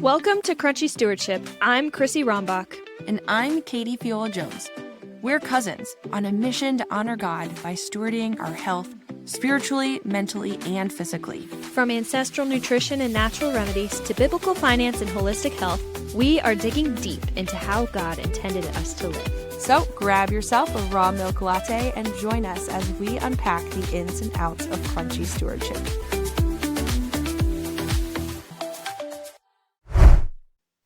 Welcome to Crunchy Stewardship. I'm Chrissy Rombach. And I'm Katie Fiola-Jones. We're cousins on a mission to honor God by stewarding our health spiritually, mentally, and physically. From ancestral nutrition and natural remedies to biblical finance and holistic health, we are digging deep into how God intended us to live. So grab yourself a raw milk latte and join us as we unpack the ins and outs of crunchy stewardship.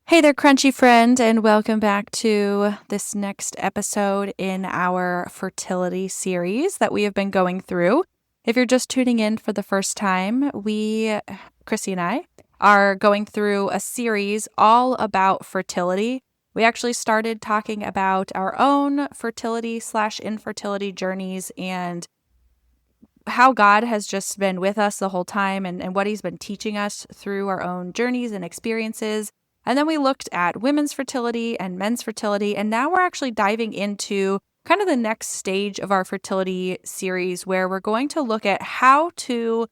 Hey there, crunchy friend, and welcome back to this next episode in our fertility series that we have been going through. If you're just tuning in for the first time, Chrissy and I, are going through a series all about fertility. We actually started talking about our own fertility/infertility journeys and how God has just been with us the whole time and what he's been teaching us through our own journeys and experiences. And then we looked at women's fertility and men's fertility, and now we're actually diving into kind of the next stage of our fertility series where we're going to look at how to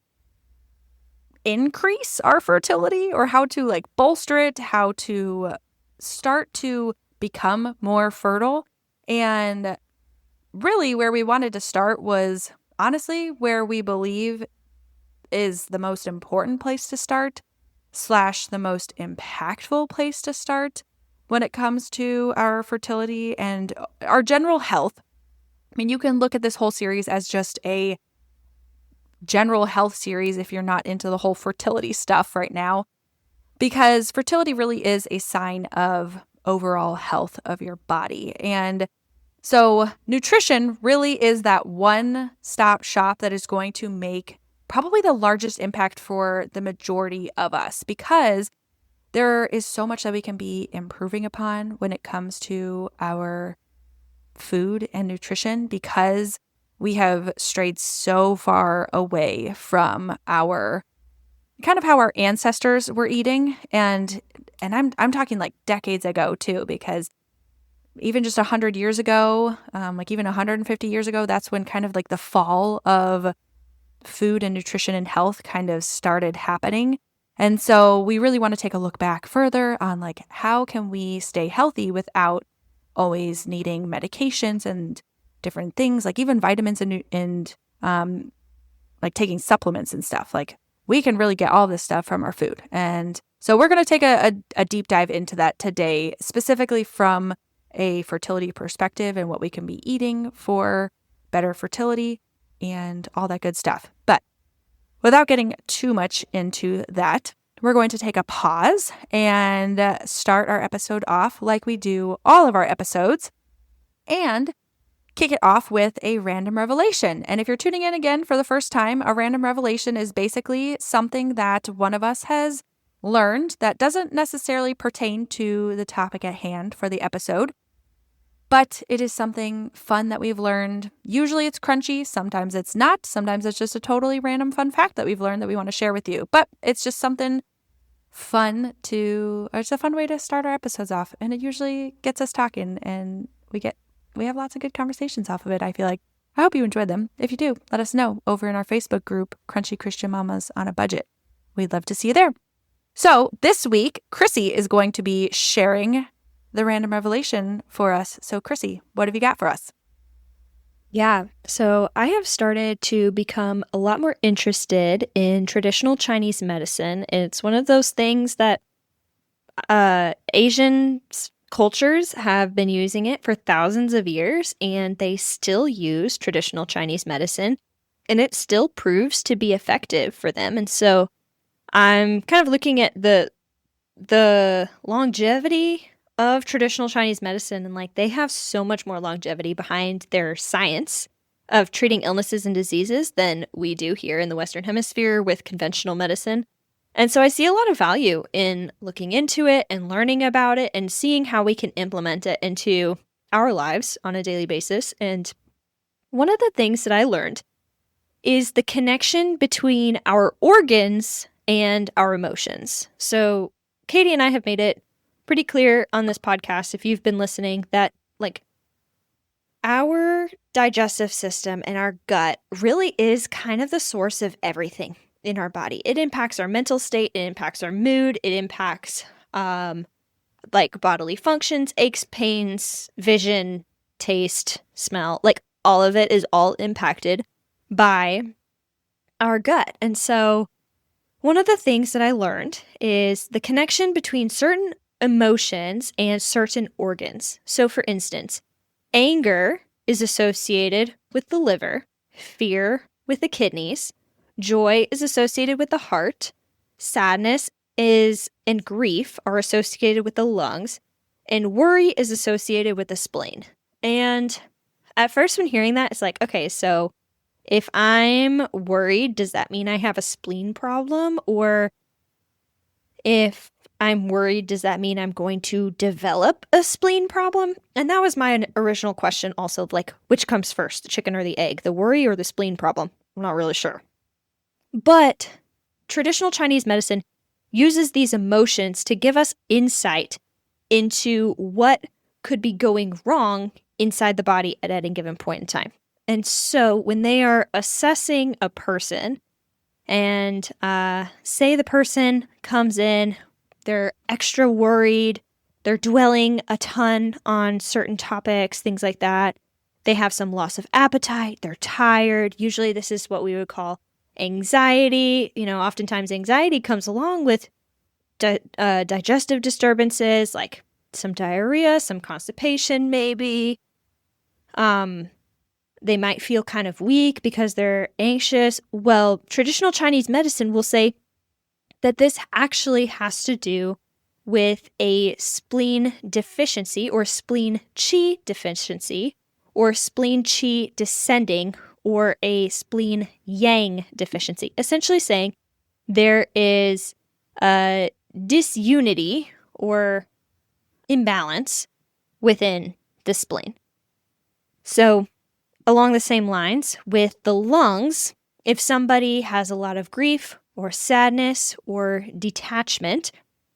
increase our fertility or how to bolster it, how to start to become more fertile. And really where we wanted to start was honestly where we believe is the most important place to start / the most impactful place to start when it comes to our fertility and our general health. I mean, you can look at this whole series as just a general health series if you're not into the whole fertility stuff right now, because fertility really is a sign of overall health of your body. And so nutrition really is that one-stop shop that is going to make probably the largest impact for the majority of us, because there is so much that we can be improving upon when it comes to our food and nutrition, because we have strayed so far away from our kind of how our ancestors were eating. And I'm talking like decades ago too, because even just 100 years ago, even 150 years ago, that's when kind of like the fall of food and nutrition and health kind of started happening. And so we really want to take a look back further on how can we stay healthy without always needing medications and different things, like even vitamins and taking supplements and stuff. We can really get all this stuff from our food. And so we're going to take a deep dive into that today, specifically from a fertility perspective and what we can be eating for better fertility and all that good stuff. But without getting too much into that, we're going to take a pause and start our episode off like we do all of our episodes and kick it off with a random revelation. And if you're tuning in again for the first time, a random revelation is basically something that one of us has learned that doesn't necessarily pertain to the topic at hand for the episode, but it is something fun that we've learned. Usually it's crunchy, sometimes it's not, sometimes it's just a totally random fun fact that we've learned that we want to share with you. But it's just something fun it's a fun way to start our episodes off, and it usually gets us talking, and we have lots of good conversations off of it, I feel like. I hope you enjoyed them. If you do, let us know over in our Facebook group, Crunchy Christian Mamas on a Budget. We'd love to see you there. So this week, Chrissy is going to be sharing the random revelation for us. So Chrissy, what have you got for us? Yeah, so I have started to become a lot more interested in traditional Chinese medicine. It's one of those things that Asian cultures have been using it for thousands of years, and they still use traditional Chinese medicine, and it still proves to be effective for them. And so I'm kind of looking at the longevity of traditional Chinese medicine, and they have so much more longevity behind their science of treating illnesses and diseases than we do here in the Western Hemisphere with conventional medicine. And so I see a lot of value in looking into it and learning about it and seeing how we can implement it into our lives on a daily basis. And one of the things that I learned is the connection between our organs and our emotions. So Katie and I have made it pretty clear on this podcast, if you've been listening, that our digestive system and our gut really is kind of the source of everything in our body. It impacts our mental state, it impacts our mood, it impacts like bodily functions, aches, pains, vision, taste, smell, like all of it is all impacted by our gut. And so one of the things that I learned is the connection between certain emotions and certain organs. So for instance, anger is associated with the liver, fear with the kidneys, joy is associated with the heart, sadness and grief are associated with the lungs, and worry is associated with the spleen. And at first when hearing that, it's like, okay, so if I'm worried, does that mean I have a spleen problem? Or if I'm worried, does that mean I'm going to develop a spleen problem? And that was my original question also, like, which comes first, the chicken or the egg, the worry or the spleen problem? I'm not really sure. But traditional Chinese medicine uses these emotions to give us insight into what could be going wrong inside the body at any given point in time. And so when they are assessing a person and say the person comes in, they're extra worried, they're dwelling a ton on certain topics, things like that. They have some loss of appetite, they're tired. Usually this is what we would call anxiety. Oftentimes anxiety comes along with digestive disturbances, like some diarrhea, some constipation maybe. They might feel kind of weak because they're anxious. Well, traditional Chinese medicine will say that this actually has to do with a spleen deficiency or spleen qi deficiency or spleen qi descending or a spleen yang deficiency, essentially saying there is a disunity or imbalance within the spleen. So along the same lines with the lungs, if somebody has a lot of grief or sadness or detachment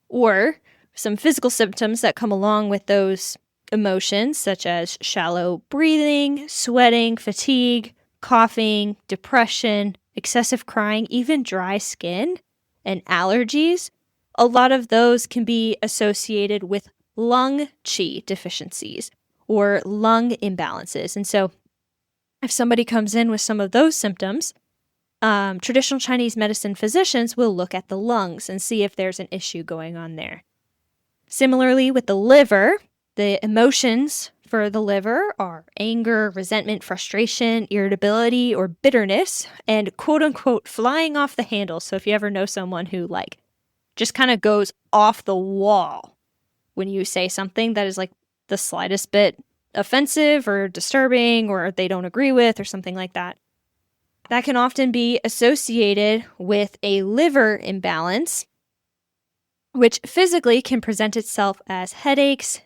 or some physical symptoms that come along with those emotions, such as shallow breathing, sweating, fatigue, coughing, depression, excessive crying, even dry skin and allergies, a lot of those can be associated with lung qi deficiencies or lung imbalances. And so if somebody comes in with some of those symptoms, traditional Chinese medicine physicians will look at the lungs and see if there's an issue going on there. Similarly, with the liver, the emotions for the liver are anger, resentment, frustration, irritability, or bitterness, and quote unquote flying off the handle. So if you ever know someone who just kind of goes off the wall when you say something that is the slightest bit offensive or disturbing or they don't agree with or something like that, that can often be associated with a liver imbalance, which physically can present itself as headaches,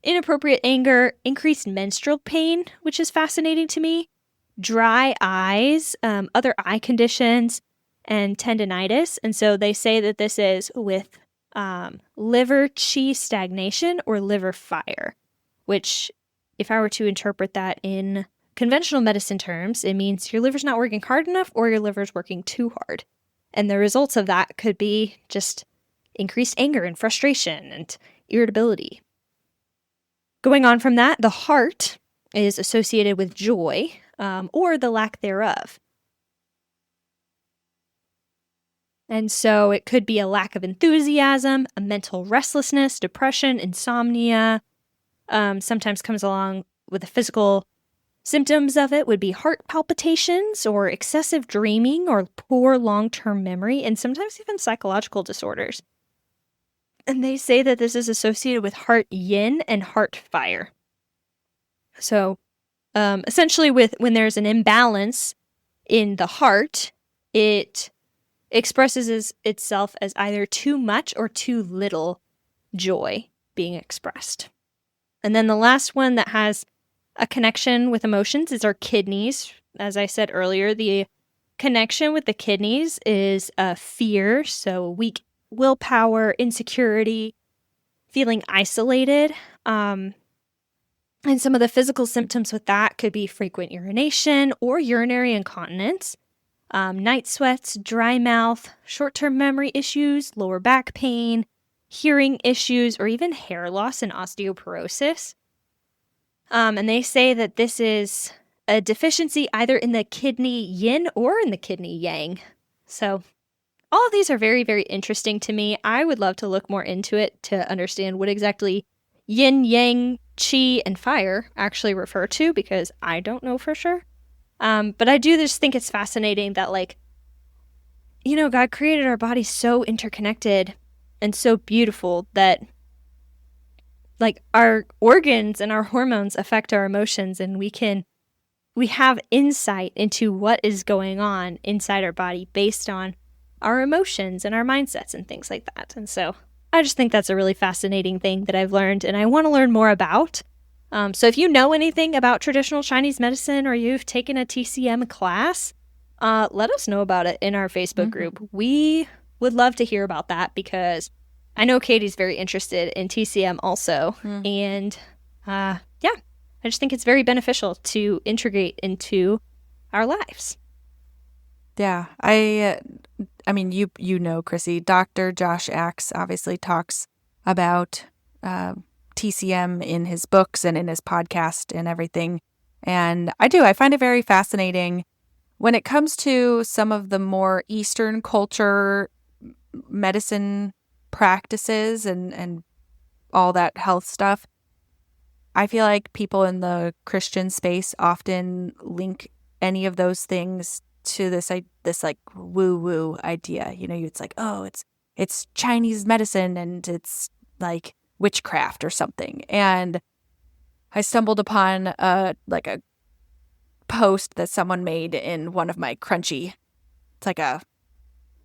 inappropriate anger, increased menstrual pain, which is fascinating to me, dry eyes, other eye conditions, and tendinitis. And so they say that this is with liver qi stagnation or liver fire, which if I were to interpret that in conventional medicine terms, it means your liver's not working hard enough or your liver's working too hard. And the results of that could be just increased anger and frustration and irritability. Going on from that, the heart is associated with joy or the lack thereof. And so it could be a lack of enthusiasm, a mental restlessness, depression, insomnia. Sometimes comes along with the physical symptoms of it would be heart palpitations or excessive dreaming or poor long-term memory, and sometimes even psychological disorders. And they say that this is associated with heart yin and heart fire. So essentially when there's an imbalance in the heart, it expresses itself as either too much or too little joy being expressed. And then the last one that has a connection with emotions is our kidneys. As I said earlier, the connection with the kidneys is fear, so weak willpower, insecurity, feeling isolated. And some of the physical symptoms with that could be frequent urination or urinary incontinence, night sweats, dry mouth, short-term memory issues, lower back pain, hearing issues, or even hair loss and osteoporosis. And they say that this is a deficiency either in the kidney yin or in the kidney yang. So all of these are very, very interesting to me. I would love to look more into it to understand what exactly yin, yang, qi, and fire actually refer to, because I don't know for sure. But I do just think it's fascinating that, like, God created our bodies so interconnected and so beautiful that, like, our organs and our hormones affect our emotions, and we have insight into what is going on inside our body based on our emotions and our mindsets and things like that. And so I just think that's a really fascinating thing that I've learned and I want to learn more about. So if you know anything about traditional Chinese medicine, or you've taken a TCM class, let us know about it in our Facebook group. We would love to hear about that, because I know Katie's very interested in TCM also. And I just think it's very beneficial to integrate into our lives. Yeah, I mean, you know, Chrissy, Dr. Josh Axe obviously talks about TCM in his books and in his podcast and everything. And I find it very fascinating when it comes to some of the more Eastern culture medicine practices and all that health stuff. I feel like people in the Christian space often link any of those things to this like woo-woo idea. It's like, oh, it's Chinese medicine and it's like witchcraft or something. And I stumbled upon a post that someone made in one of my Crunchy. It's like a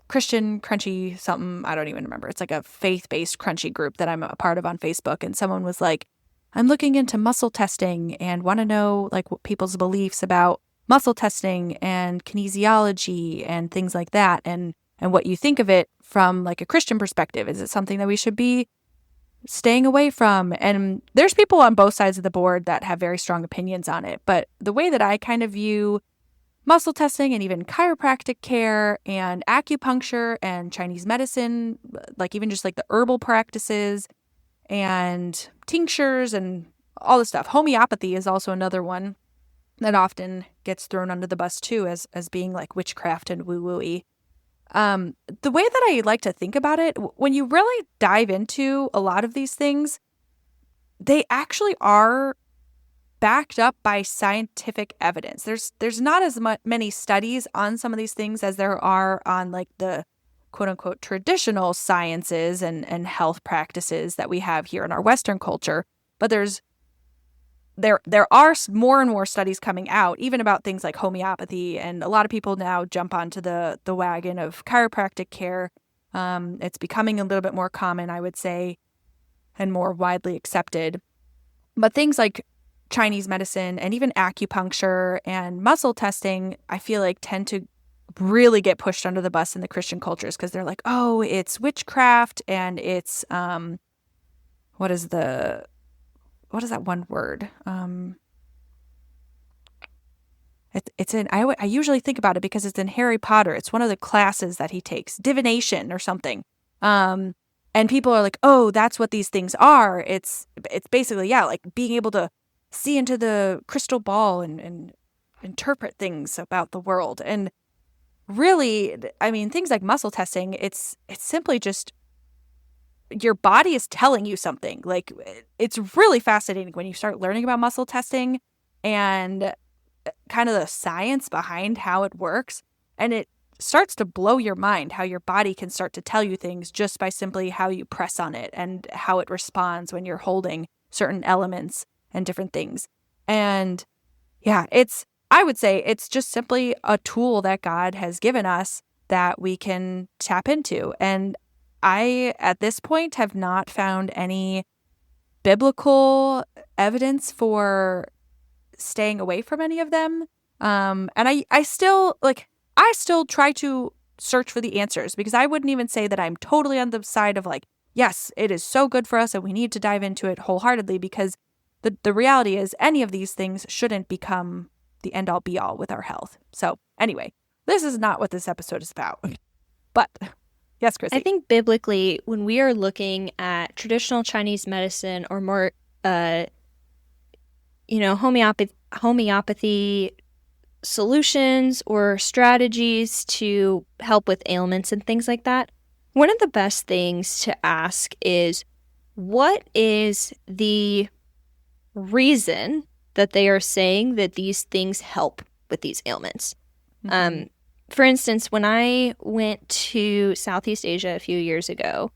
Christian Crunchy something. I don't even remember. It's like a faith-based Crunchy group that I'm a part of on Facebook. And someone was like, I'm looking into muscle testing and want to know like what people's beliefs about muscle testing and kinesiology and things like that, and what you think of it from like a Christian perspective. Is it something that we should be staying away from? And there's people on both sides of the board that have very strong opinions on it. But the way that I kind of view muscle testing and even chiropractic care and acupuncture and Chinese medicine, like even just like the herbal practices and tinctures and all this stuff. Homeopathy is also another one that often gets thrown under the bus too, as being like witchcraft and woo-woo-y. The way that I like to think about it, when you really dive into a lot of these things, they actually are backed up by scientific evidence. There's not as many studies on some of these things as there are on like the quote unquote traditional sciences and health practices that we have here in our Western culture. But there are more and more studies coming out, even about things like homeopathy, and a lot of people now jump onto the wagon of chiropractic care. It's becoming a little bit more common, I would say, and more widely accepted. But things like Chinese medicine and even acupuncture and muscle testing, I feel like tend to really get pushed under the bus in the Christian cultures, because they're like, oh, it's witchcraft and it's what is that one word? It's in, I usually think about it because it's in Harry Potter. It's one of the classes that he takes, divination or something. And people are like, oh, that's what these things are. It's basically, yeah, like being able to see into the crystal ball and interpret things about the world. And really, I mean, things like muscle testing, it's simply just your body is telling you something. Like, it's really fascinating when you start learning about muscle testing and kind of the science behind how it works. And it starts to blow your mind how your body can start to tell you things just by simply how you press on it and how it responds when you're holding certain elements and different things. And yeah, I would say it's just simply a tool that God has given us that we can tap into. And I, at this point, have not found any biblical evidence for staying away from any of them. And I still try to search for the answers, because I wouldn't even say that I'm totally on the side of like, yes, it is so good for us and we need to dive into it wholeheartedly, because the reality is any of these things shouldn't become the end all be all with our health. So anyway, this is not what this episode is about. But Yes, Chrissy. I think biblically, when we are looking at traditional Chinese medicine or more, homeopathy solutions or strategies to help with ailments and things like that, one of the best things to ask is, what is the reason that they are saying that these things help with these ailments? Mm-hmm. For instance, when I went to Southeast Asia a few years ago,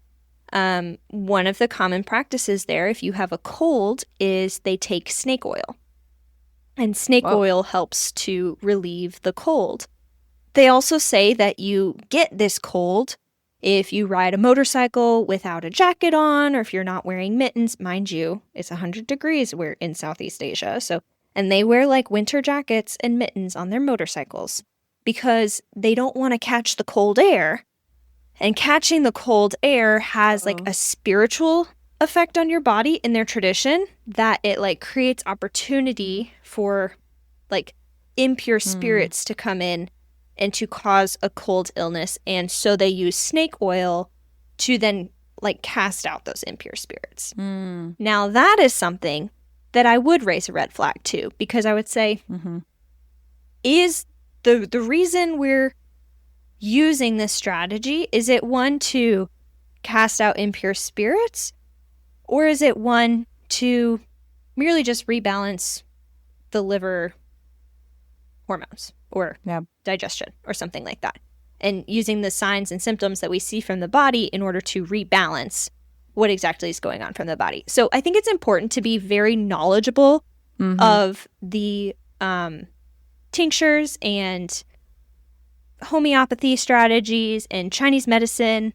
one of the common practices there, if you have a cold, is they take snake oil. And snake Whoa. oil helps to relieve the cold. They also say that you get this cold if you ride a motorcycle without a jacket on, or if you're not wearing mittens. Mind you, it's 100 degrees we're in Southeast Asia, and they wear like winter jackets and mittens on their motorcycles because they don't want to catch the cold air. And catching the cold air has like a spiritual effect on your body in their tradition, that it like creates opportunity for like impure spirits to come in and to cause a cold illness. And so they use snake oil to then like cast out those impure spirits. Now that is something that I would raise a red flag to, because I would say, is the reason we're using this strategy, is it one to cast out impure spirits, or is it one to merely just rebalance the liver hormones or digestion or something like that, and using the signs and symptoms that we see from the body in order to rebalance what exactly is going on from the body? So I think it's important to be very knowledgeable of the tinctures and homeopathy strategies and Chinese medicine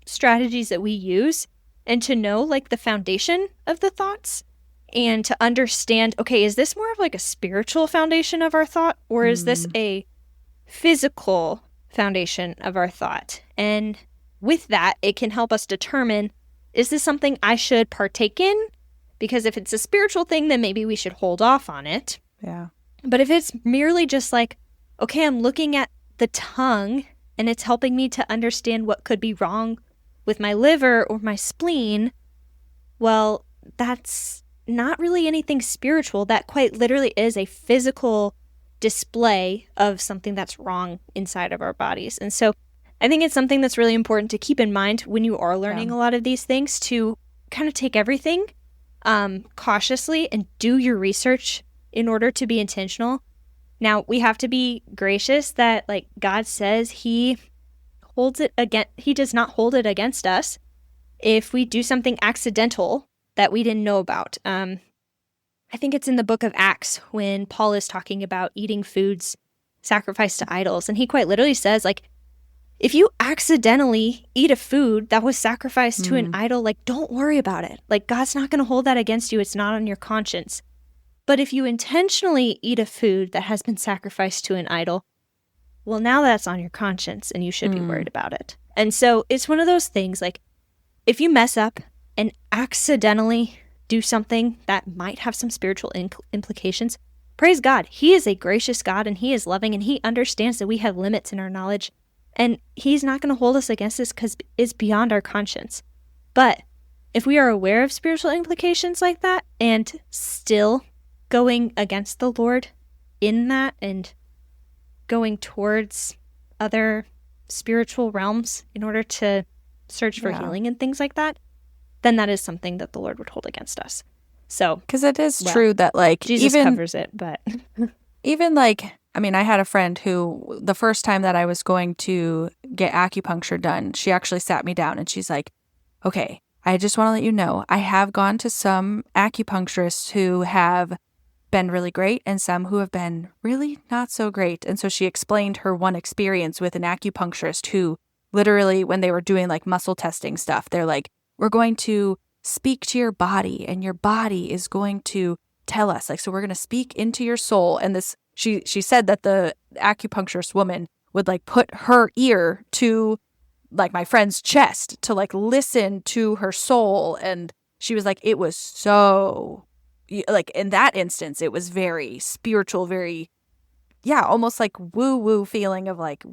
strategies that we use, and to know like the foundation of the thoughts, and to understand, okay, is this more of like a spiritual foundation of our thought, or is this a physical foundation of our thought? And with that, it can help us determine, is this something I should partake in? Because if it's a spiritual thing, then maybe we should hold off on it. Yeah. But if it's merely just like, okay, I'm looking at the tongue and it's helping me to understand what could be wrong with my liver or my spleen, well, that's not really anything spiritual. That quite literally is a physical display of something that's wrong inside of our bodies. And so I think it's something that's really important to keep in mind when you are learning a lot of these things, to kind of take everything cautiously and do your research in order to be intentional. Now, we have to be gracious that, like, God says he does not hold it against us if we do something accidental that we didn't know about. I think it's in the book of Acts when Paul is talking about eating foods sacrificed to idols. And he quite literally says, like, if you accidentally eat a food that was sacrificed to an idol, like, don't worry about it. Like, God's not going to hold that against you. It's not on your conscience. But if you intentionally eat a food that has been sacrificed to an idol, well, now that's on your conscience and you should be worried about it. And so it's one of those things, like, if you mess up and accidentally do something that might have some spiritual implications, praise God. He is a gracious God and he is loving, and he understands that we have limits in our knowledge, and he's not going to hold us against this because it's beyond our conscience. But if we are aware of spiritual implications like that and still going against the Lord in that and going towards other spiritual realms in order to search for healing and things like that, then that is something that the Lord would hold against us. So, because it is true that, like, Jesus covers it, but even like, I mean, I had a friend who, the first time that I was going to get acupuncture done, she actually sat me down and she's like, okay, I just want to let you know, I have gone to some acupuncturists who have been really great and some who have been really not so great. And so she explained her one experience with an acupuncturist who literally, when they were doing like muscle testing stuff, they're like, we're going to speak to your body and your body is going to tell us, like, so we're going to speak into your soul. And this, she said that the acupuncturist woman would like put her ear to like my friend's chest to like listen to her soul. And she was like, it was so, like, in that instance, it was very spiritual, very, almost like woo-woo feeling of like,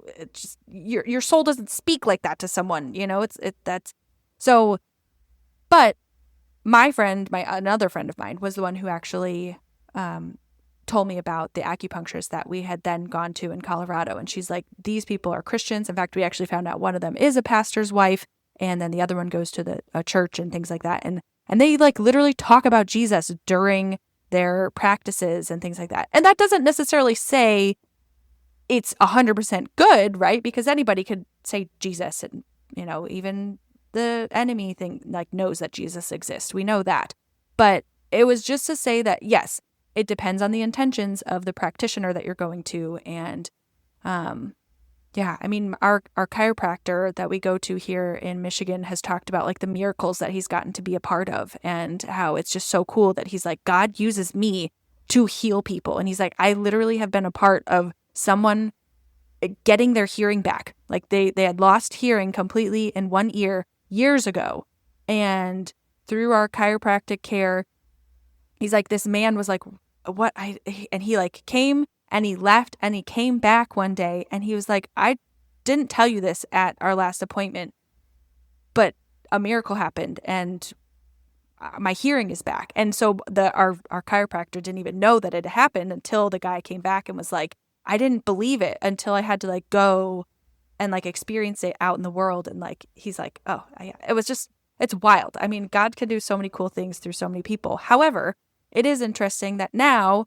it's just your soul doesn't speak like that to someone, that's so. But another friend of mine was the one who actually told me about the acupuncturist that we had then gone to in Colorado. And she's like, these people are Christians. In fact, we actually found out one of them is a pastor's wife, and then the other one goes to a church and things like that. And they like literally talk about Jesus during their practices and things like that. And that doesn't necessarily say it's 100% good, right? Because anybody could say Jesus, and, even the enemy thing like knows that Jesus exists. We know that. But it was just to say that, yes, it depends on the intentions of the practitioner that you're going to. And yeah, I mean, our chiropractor that we go to here in Michigan has talked about like the miracles that he's gotten to be a part of, and how it's just so cool that he's like, God uses me to heal people. And he's like, I literally have been a part of someone getting their hearing back. Like they had lost hearing completely in one ear years ago. And through our chiropractic care, he's like, this man was like, and he like came and he left and he came back one day and he was like, I didn't tell you this at our last appointment, but a miracle happened and my hearing is back. And so our chiropractor didn't even know that it happened until the guy came back and was like, I didn't believe it until I had to like go and like experience it out in the world. And like, he's like, oh, yeah. It's wild. I mean, God can do so many cool things through so many people. However, it is interesting that now,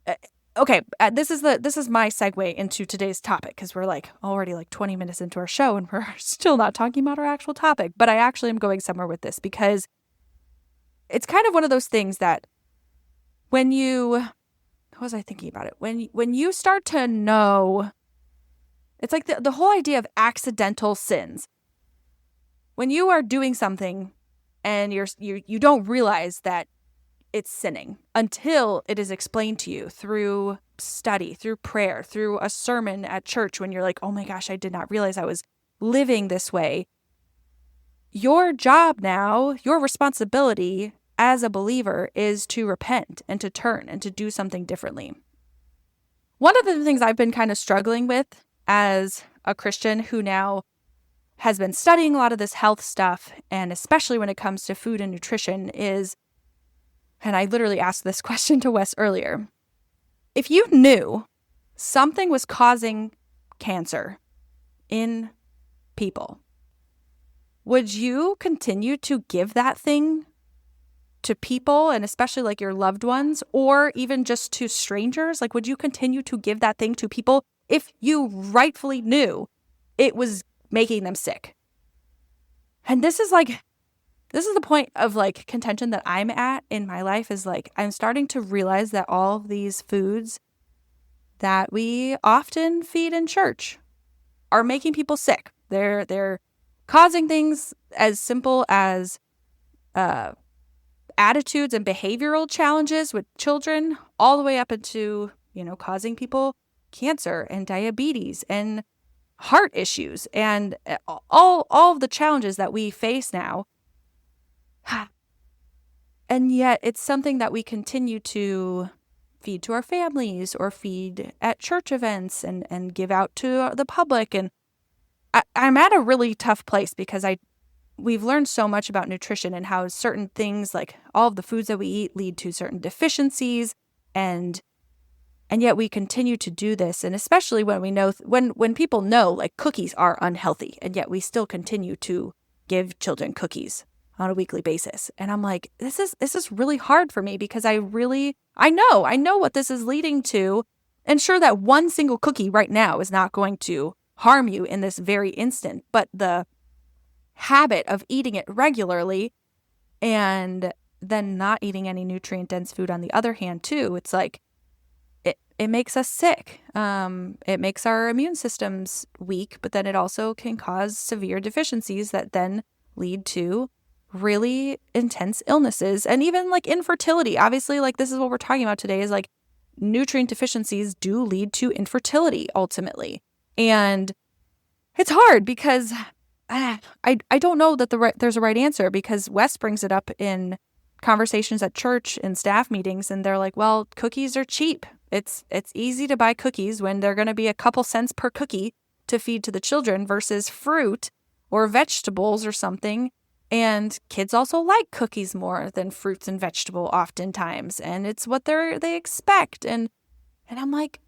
this is my segue into today's topic, because we're like already like 20 minutes into our show and we're still not talking about our actual topic. But I actually am going somewhere with this because it's kind of one of those things that what was I thinking about it? When you start to know, it's like the whole idea of accidental sins. When you are doing something and you don't realize that it's sinning until it is explained to you through study, through prayer, through a sermon at church, when you're like, oh my gosh, I did not realize I was living this way. Your job now, your responsibility as a believer is to repent and to turn and to do something differently. One of the things I've been kind of struggling with as a Christian who now has been studying a lot of this health stuff, and especially when it comes to food and nutrition, is, and I literally asked this question to Wes earlier, if you knew something was causing cancer in people, would you continue to give that thing to people, and especially like your loved ones, or even just to strangers? Like, would you continue to give that thing to people if you rightfully knew it was making them sick? And this is the point of like contention that I'm at in my life, is like, I'm starting to realize that all of these foods that we often feed in church are making people sick. They're causing things as simple as attitudes and behavioral challenges with children, all the way up into, causing people cancer and diabetes and heart issues and all of the challenges that we face now. And yet it's something that we continue to feed to our families or feed at church events and give out to the public. And I'm at a really tough place because we've learned so much about nutrition and how certain things, like all of the foods that we eat, lead to certain deficiencies, and yet we continue to do this. And especially when we know, when people know like cookies are unhealthy, and yet we still continue to give children cookies on a weekly basis. And I'm like, this is really hard for me, because I know what this is leading to. And sure, that one single cookie right now is not going to harm you in this very instant, but the habit of eating it regularly and then not eating any nutrient-dense food on the other hand too, it's like it makes us sick. It makes our immune systems weak, but then it also can cause severe deficiencies that then lead to really intense illnesses and even like infertility. Obviously, like this is what we're talking about today, is like nutrient deficiencies do lead to infertility ultimately. And it's hard because I don't know that there's a right answer, because Wes brings it up in conversations at church and staff meetings, and they're like, well, cookies are cheap. It's easy to buy cookies when they're going to be a couple cents per cookie. to feed to the children versus fruit or vegetables or something. And kids also like cookies more than fruits and vegetable oftentimes. And it's what they expect. And I'm like,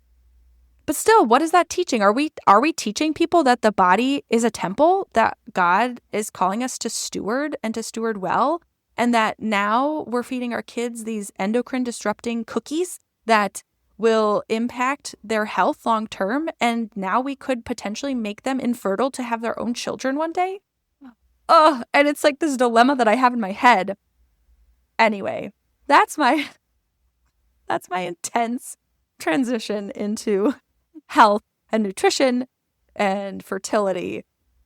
but still, what is that teaching? Are we teaching people that the body is a temple that God is calling us to steward and to steward well? And that now we're feeding our kids these endocrine disrupting cookies that will impact their health long term. And now we could potentially make them infertile to have their own children one day. Oh, and it's like this dilemma that I have in my head. Anyway, that's my intense transition into health and nutrition and fertility.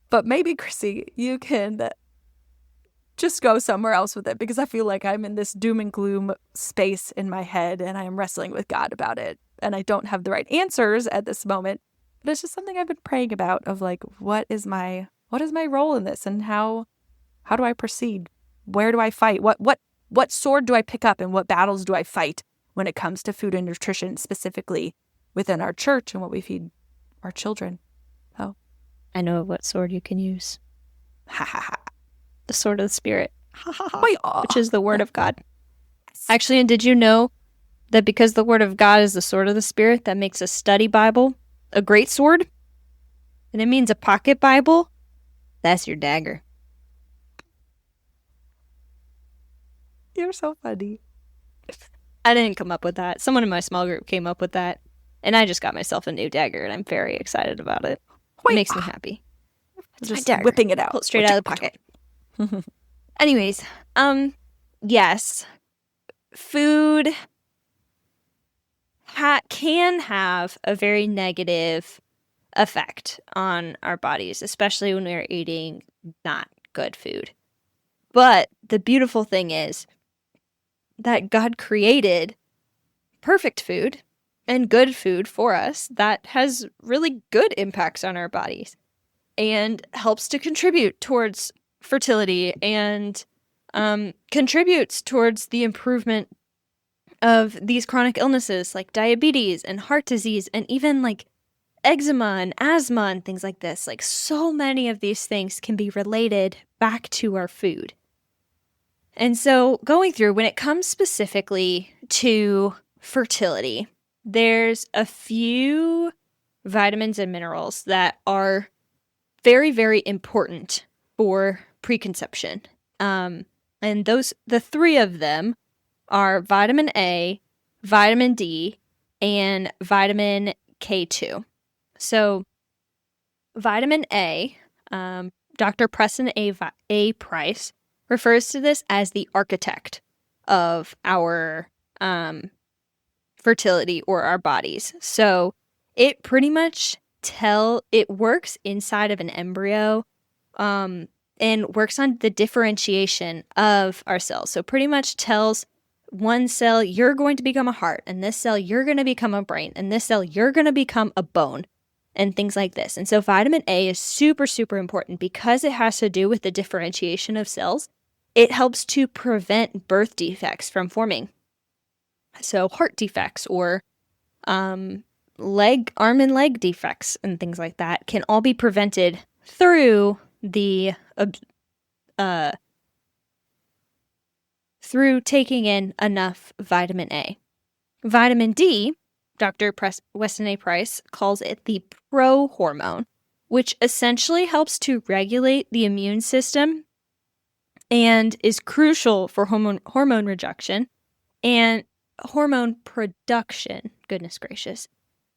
But maybe, Chrissy, you can just go somewhere else with it, because I feel like I'm in this doom and gloom space in my head and I am wrestling with God about it. And I don't have the right answers at this moment, but it's just something I've been praying about of like, what is my role in this, and how do I proceed? Where do I fight? What sword do I pick up, and what battles do I fight when it comes to food and nutrition, specifically within our church and what we feed our children? Oh, I know what sword you can use. ha ha ha. The sword of the Spirit, Oh. which is the Word of God. Actually, and did you know that because the Word of God is the sword of the Spirit, that makes a study Bible a great sword? And it means a pocket Bible, that's your dagger. You're so funny. I didn't come up with that. Someone in my small group came up with that. And I just got myself a new dagger, and I'm very excited about it. It makes me happy. It's Just my dagger. whipping it out. Pull it straight out of the pocket. Anyways, yes, food can have a very negative effect on our bodies, especially when we're eating not good food. But the beautiful thing is that God created perfect food and good food for us that has really good impacts on our bodies and helps to contribute towards fertility and contributes towards the improvement of these chronic illnesses like diabetes and heart disease and even like eczema and asthma and things like this. Like, so many of these things can be related back to our food. And so going through, when it comes specifically to fertility, there's a few vitamins and minerals that are very, very important for preconception. And the three of them are vitamin A, vitamin D, and vitamin K2. So vitamin A, Dr. Preston A. Price refers to this as the architect of our fertility or our bodies. So it pretty much it works inside of an embryo and works on the differentiation of our cells. So pretty much tells one cell, you're going to become a heart, and this cell, you're going to become a brain, and this cell, you're going to become a bone, and things like this. And so vitamin A is super, super important because it has to do with the differentiation of cells. It helps to prevent birth defects from forming. So heart defects or arm and leg defects and things like that can all be prevented through through taking in enough vitamin A. Vitamin D, Dr. Weston A. Price calls it the Pro-Hormone, which essentially helps to regulate the immune system and is crucial for hormone reduction and hormone production, goodness gracious,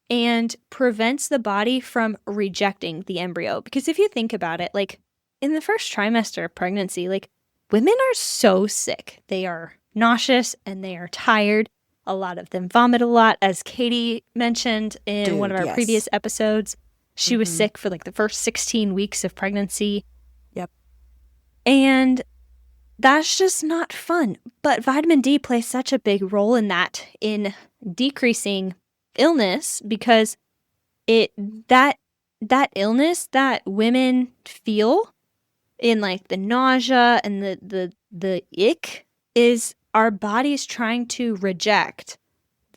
and prevents the body from rejecting the embryo. Because if you think about it, like in the first trimester of pregnancy, like women are so sick. They are nauseous and they are tired. A lot of them vomit a lot, as Katie mentioned in one of our previous episodes. She was sick for like the first 16 weeks of pregnancy. Yep. And that's just not fun. But vitamin D plays such a big role in that, in decreasing illness, because that illness that women feel in like the nausea and the ick is our body's trying to reject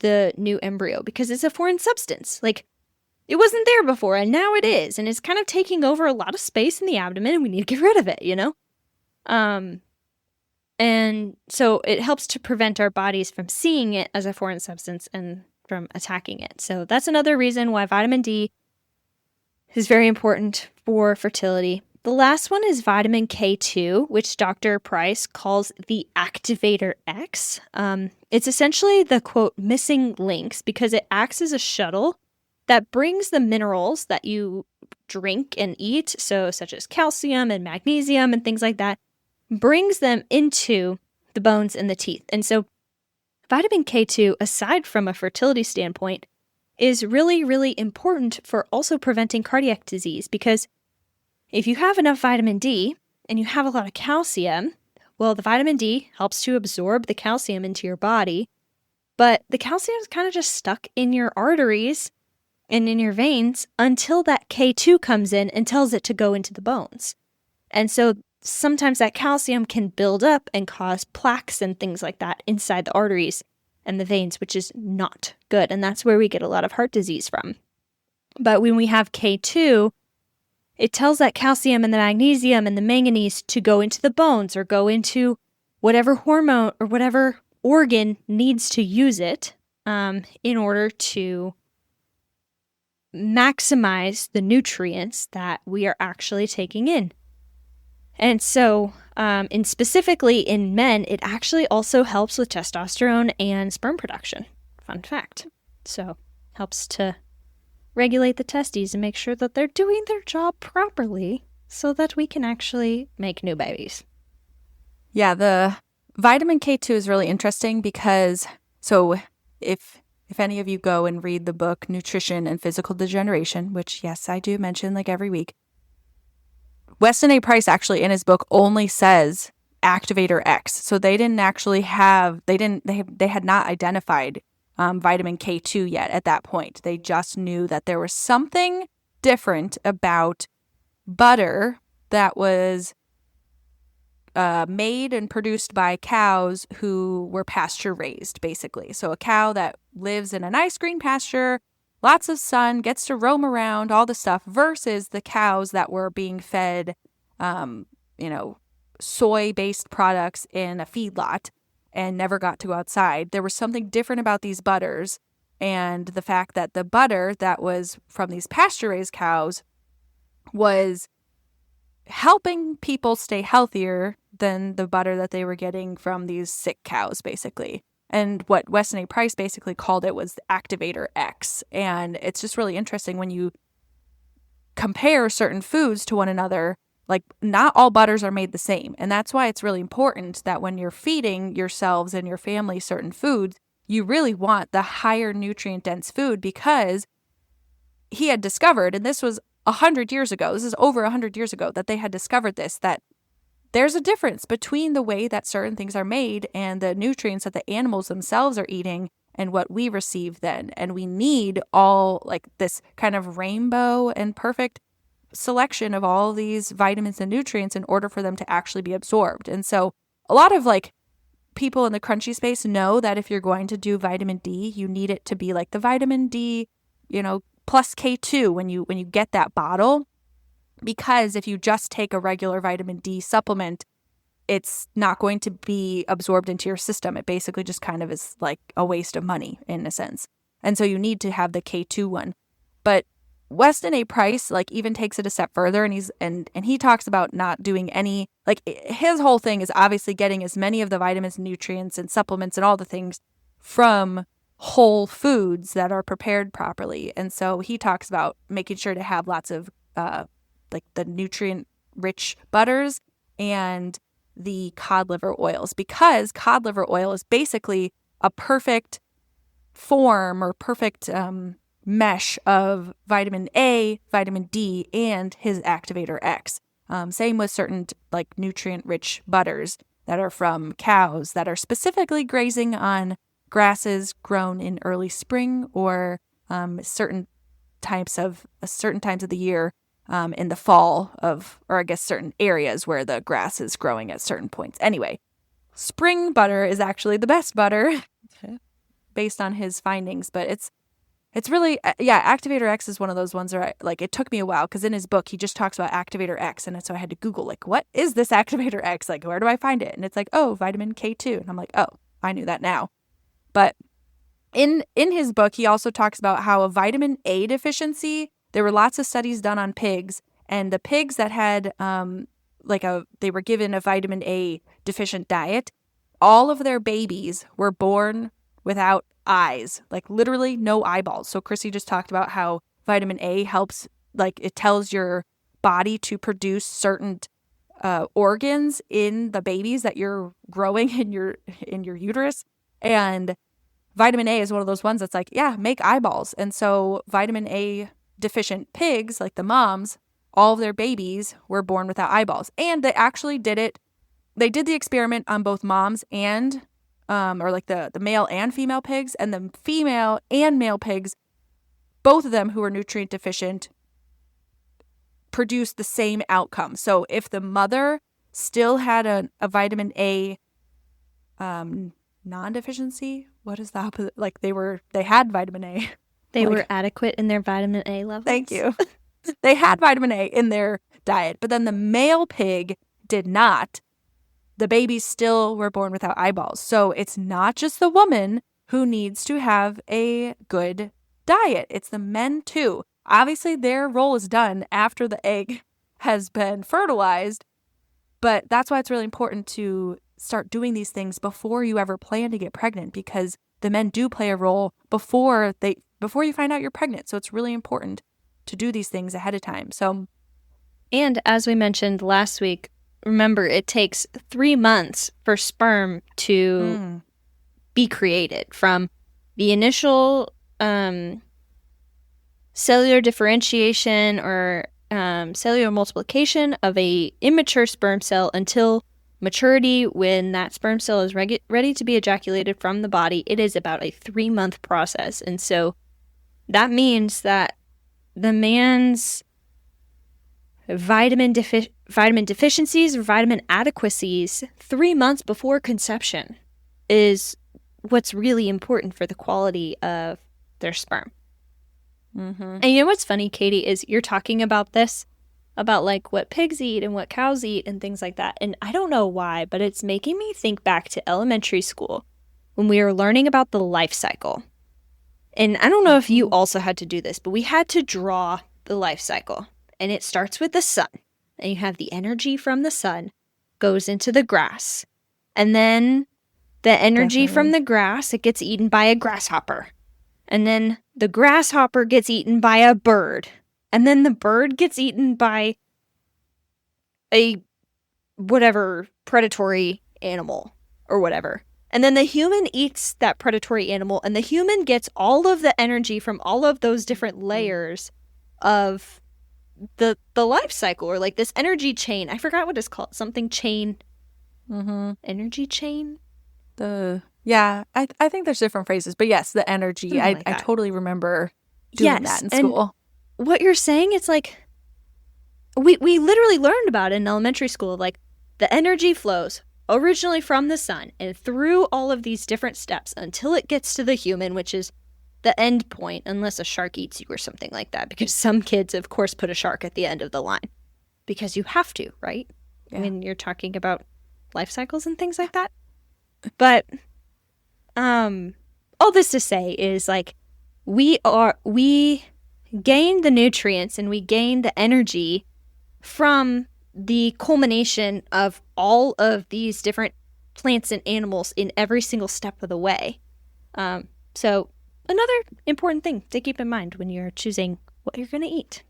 the new embryo because it's a foreign substance. Like, it wasn't there before, and now it is, and it's kind of taking over a lot of space in the abdomen, and we need to get rid of it, you know? And so it helps to prevent our bodies from seeing it as a foreign substance and from attacking it. So that's another reason why vitamin D is very important for fertility. The last one is vitamin K2, which Dr. Price calls the Activator X. It's essentially the, quote, missing links because it acts as a shuttle that brings the minerals that you drink and eat, so such as calcium and magnesium and things like that, brings them into the bones and the teeth. And so vitamin K2, aside from a fertility standpoint, is really, really important for also preventing cardiac disease, because if you have enough vitamin D and you have a lot of calcium, well, the vitamin D helps to absorb the calcium into your body, but the calcium is kind of just stuck in your arteries and in your veins until that K2 comes in and tells it to go into the bones. And so sometimes that calcium can build up and cause plaques and things like that inside the arteries and the veins, which is not good. And that's where we get a lot of heart disease from. But when we have K2, it tells that calcium and the magnesium and the manganese to go into the bones or go into whatever hormone or whatever organ needs to use it in order to maximize the nutrients that we are actually taking in. And so, and specifically in men, it actually also helps with testosterone and sperm production. Fun fact. So, helps to regulate the testes and make sure that they're doing their job properly so that we can actually make new babies. Yeah, the vitamin K2 is really interesting because, so if any of you go and read the book Nutrition and Physical Degeneration, which, yes, I do mention like every week, Weston A. Price actually in his book only says Activator X. So they didn't actually have, they had not identified vitamin K2 yet at that point. They just knew that there was something different about butter that was made and produced by cows who were pasture raised, basically. So a cow that lives in a nice green pasture, lots of sun, gets to roam around, all the stuff, versus the cows that were being fed, soy-based products in a feedlot and never got to go outside. There was something different about these butters, and the fact that the butter that was from these pasture-raised cows was helping people stay healthier than the butter that they were getting from these sick cows, basically. And what Weston A. Price basically called it was the Activator X. And it's just really interesting when you compare certain foods to one another, like not all butters are made the same. And that's why it's really important that when you're feeding yourselves and your family certain foods, you really want the higher nutrient dense food, because he had discovered, and this was 100 years ago, this is over 100 years ago that they had discovered this, that there's a difference between the way that certain things are made and the nutrients that the animals themselves are eating and what we receive then. And we need all like this kind of rainbow and perfect selection of all these vitamins and nutrients in order for them to actually be absorbed. And so a lot of like people in the crunchy space know that if you're going to do vitamin D, you need it to be like the vitamin D, plus K2 when you get that bottle. Because if you just take a regular vitamin D supplement, it's not going to be absorbed into your system. It basically just kind of is like a waste of money in a sense. And so you need to have the K2 one. But Weston A. Price like even takes it a step further, and he talks about not doing any, like his whole thing is obviously getting as many of the vitamins, nutrients, and supplements and all the things from whole foods that are prepared properly. And so he talks about making sure to have lots of like the nutrient-rich butters and the cod liver oils, because cod liver oil is basically a perfect form or perfect mesh of vitamin A, vitamin D, and his Activator X. Same with certain like nutrient-rich butters that are from cows that are specifically grazing on grasses grown in early spring or certain times of the year in the fall or I guess certain areas where the grass is growing at certain points. Anyway, spring butter is actually the best butter based on his findings, but it's it's really, Activator X is one of those ones where it took me a while because in his book, he just talks about Activator X. And so I had to Google, what is this Activator X? Where do I find it? And it's vitamin K2. And I'm oh, I knew that now. But in his book, he also talks about how a vitamin A deficiency, there were lots of studies done on pigs, and the pigs that had they were given a vitamin A deficient diet, all of their babies were born without eyes, literally no eyeballs. So Chrissy just talked about how vitamin A helps, it tells your body to produce certain organs in the babies that you're growing in your uterus. And vitamin A is one of those ones that's make eyeballs. And so vitamin A deficient pigs, the moms, all of their babies were born without eyeballs. And they actually did it. They did the experiment on both moms and the male and female pigs, and the female and male pigs, both of them who were nutrient deficient, produced the same outcome. So if the mother still had a vitamin A non-deficiency, what is the opposite? They had vitamin A. They were adequate in their vitamin A levels. Thank you. They had vitamin A in their diet, but then the male pig did not. The babies still were born without eyeballs. So it's not just the woman who needs to have a good diet. It's the men too. Obviously, their role is done after the egg has been fertilized, but that's why it's really important to start doing these things before you ever plan to get pregnant, because the men do play a role before you find out you're pregnant. So it's really important to do these things ahead of time. And as we mentioned last week, remember, it takes 3 months for sperm to be created from the initial cellular differentiation or cellular multiplication of a immature sperm cell until maturity, when that sperm cell is ready to be ejaculated from the body. It is about a 3-month process. And so that means that the man's vitamin deficiencies or vitamin adequacies 3 months before conception is what's really important for the quality of their sperm. And you know what's funny, Katie, is you're talking about this, about what pigs eat and what cows eat and things like that. And I don't know why, but it's making me think back to elementary school when we were learning about the life cycle. And I don't know if you also had to do this, but we had to draw the life cycle. And it starts with the sun. And you have the energy from the sun goes into the grass. And then the energy from the grass, it gets eaten by a grasshopper. And then the grasshopper gets eaten by a bird. And then the bird gets eaten by a whatever predatory animal or whatever. And then the human eats that predatory animal, and the human gets all of the energy from all of those different layers of the life cycle, or this energy chain. I forgot what it's called. Something chain. Energy chain? I think there's different phrases, but yes, the energy. I totally remember doing that in school. And what you're saying, it's we literally learned about it in elementary school. The energy flows originally from the sun and through all of these different steps until it gets to the human, which is the end point, unless a shark eats you or something like that, because some kids, of course, put a shark at the end of the line because you have to, right? Yeah. I mean, you're talking about life cycles and things like that. But all this to say is we gain the nutrients and we gain the energy from the culmination of all of these different plants and animals in every single step of the way. So another important thing to keep in mind when you're choosing what you're going to eat.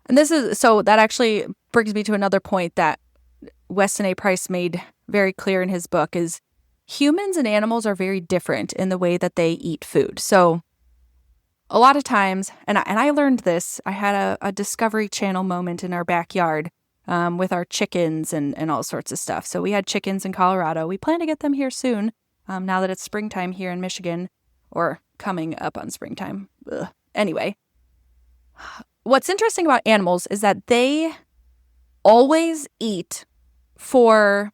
And that actually brings me to another point that Weston A. Price made very clear in his book is humans and animals are very different in the way that they eat food. So a lot of times, and I learned this, I had a Discovery Channel moment in our backyard with our chickens and all sorts of stuff. So we had chickens in Colorado. We plan to get them here soon, now that it's springtime here in Michigan, or coming up on springtime. Ugh. Anyway, what's interesting about animals is that they always eat for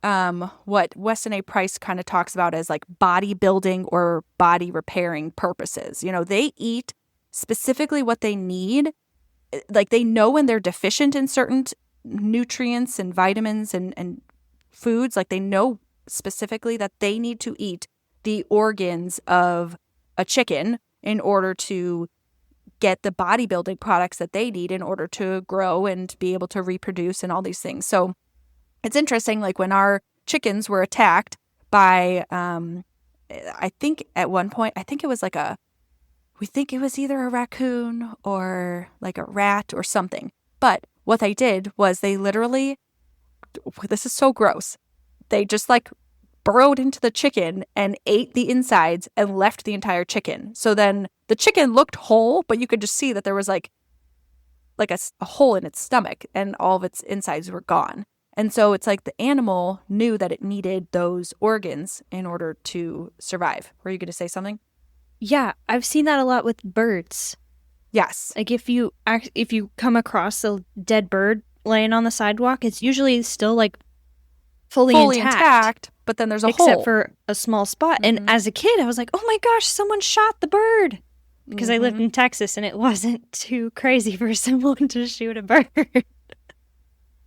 what Weston A. Price kind of talks about as like bodybuilding or body repairing purposes. They eat specifically what they need. Like they know when they're deficient in certain nutrients and vitamins and foods. Like they know specifically that they need to eat the organs of a chicken in order to get the bodybuilding products that they need in order to grow and be able to reproduce and all these things. So it's interesting, like when our chickens were attacked by, I think at one point, we think it was either a raccoon or like a rat or something. But what they did was they literally, this is so gross, they just like burrowed into the chicken and ate the insides and left the entire chicken. So then the chicken looked whole, but you could just see that there was like a hole in its stomach and all of its insides were gone. And so it's like the animal knew that it needed those organs in order to survive. Were you going to say something? Yeah, I've seen that a lot with birds. Yes. Like if you come across a dead bird laying on the sidewalk, it's usually still like fully intact, but then there's a hole. Except hole. For a small spot. Mm-hmm. And as a kid, I was like, oh my gosh, someone shot the bird. Because I lived in Texas and it wasn't too crazy for someone to shoot a bird.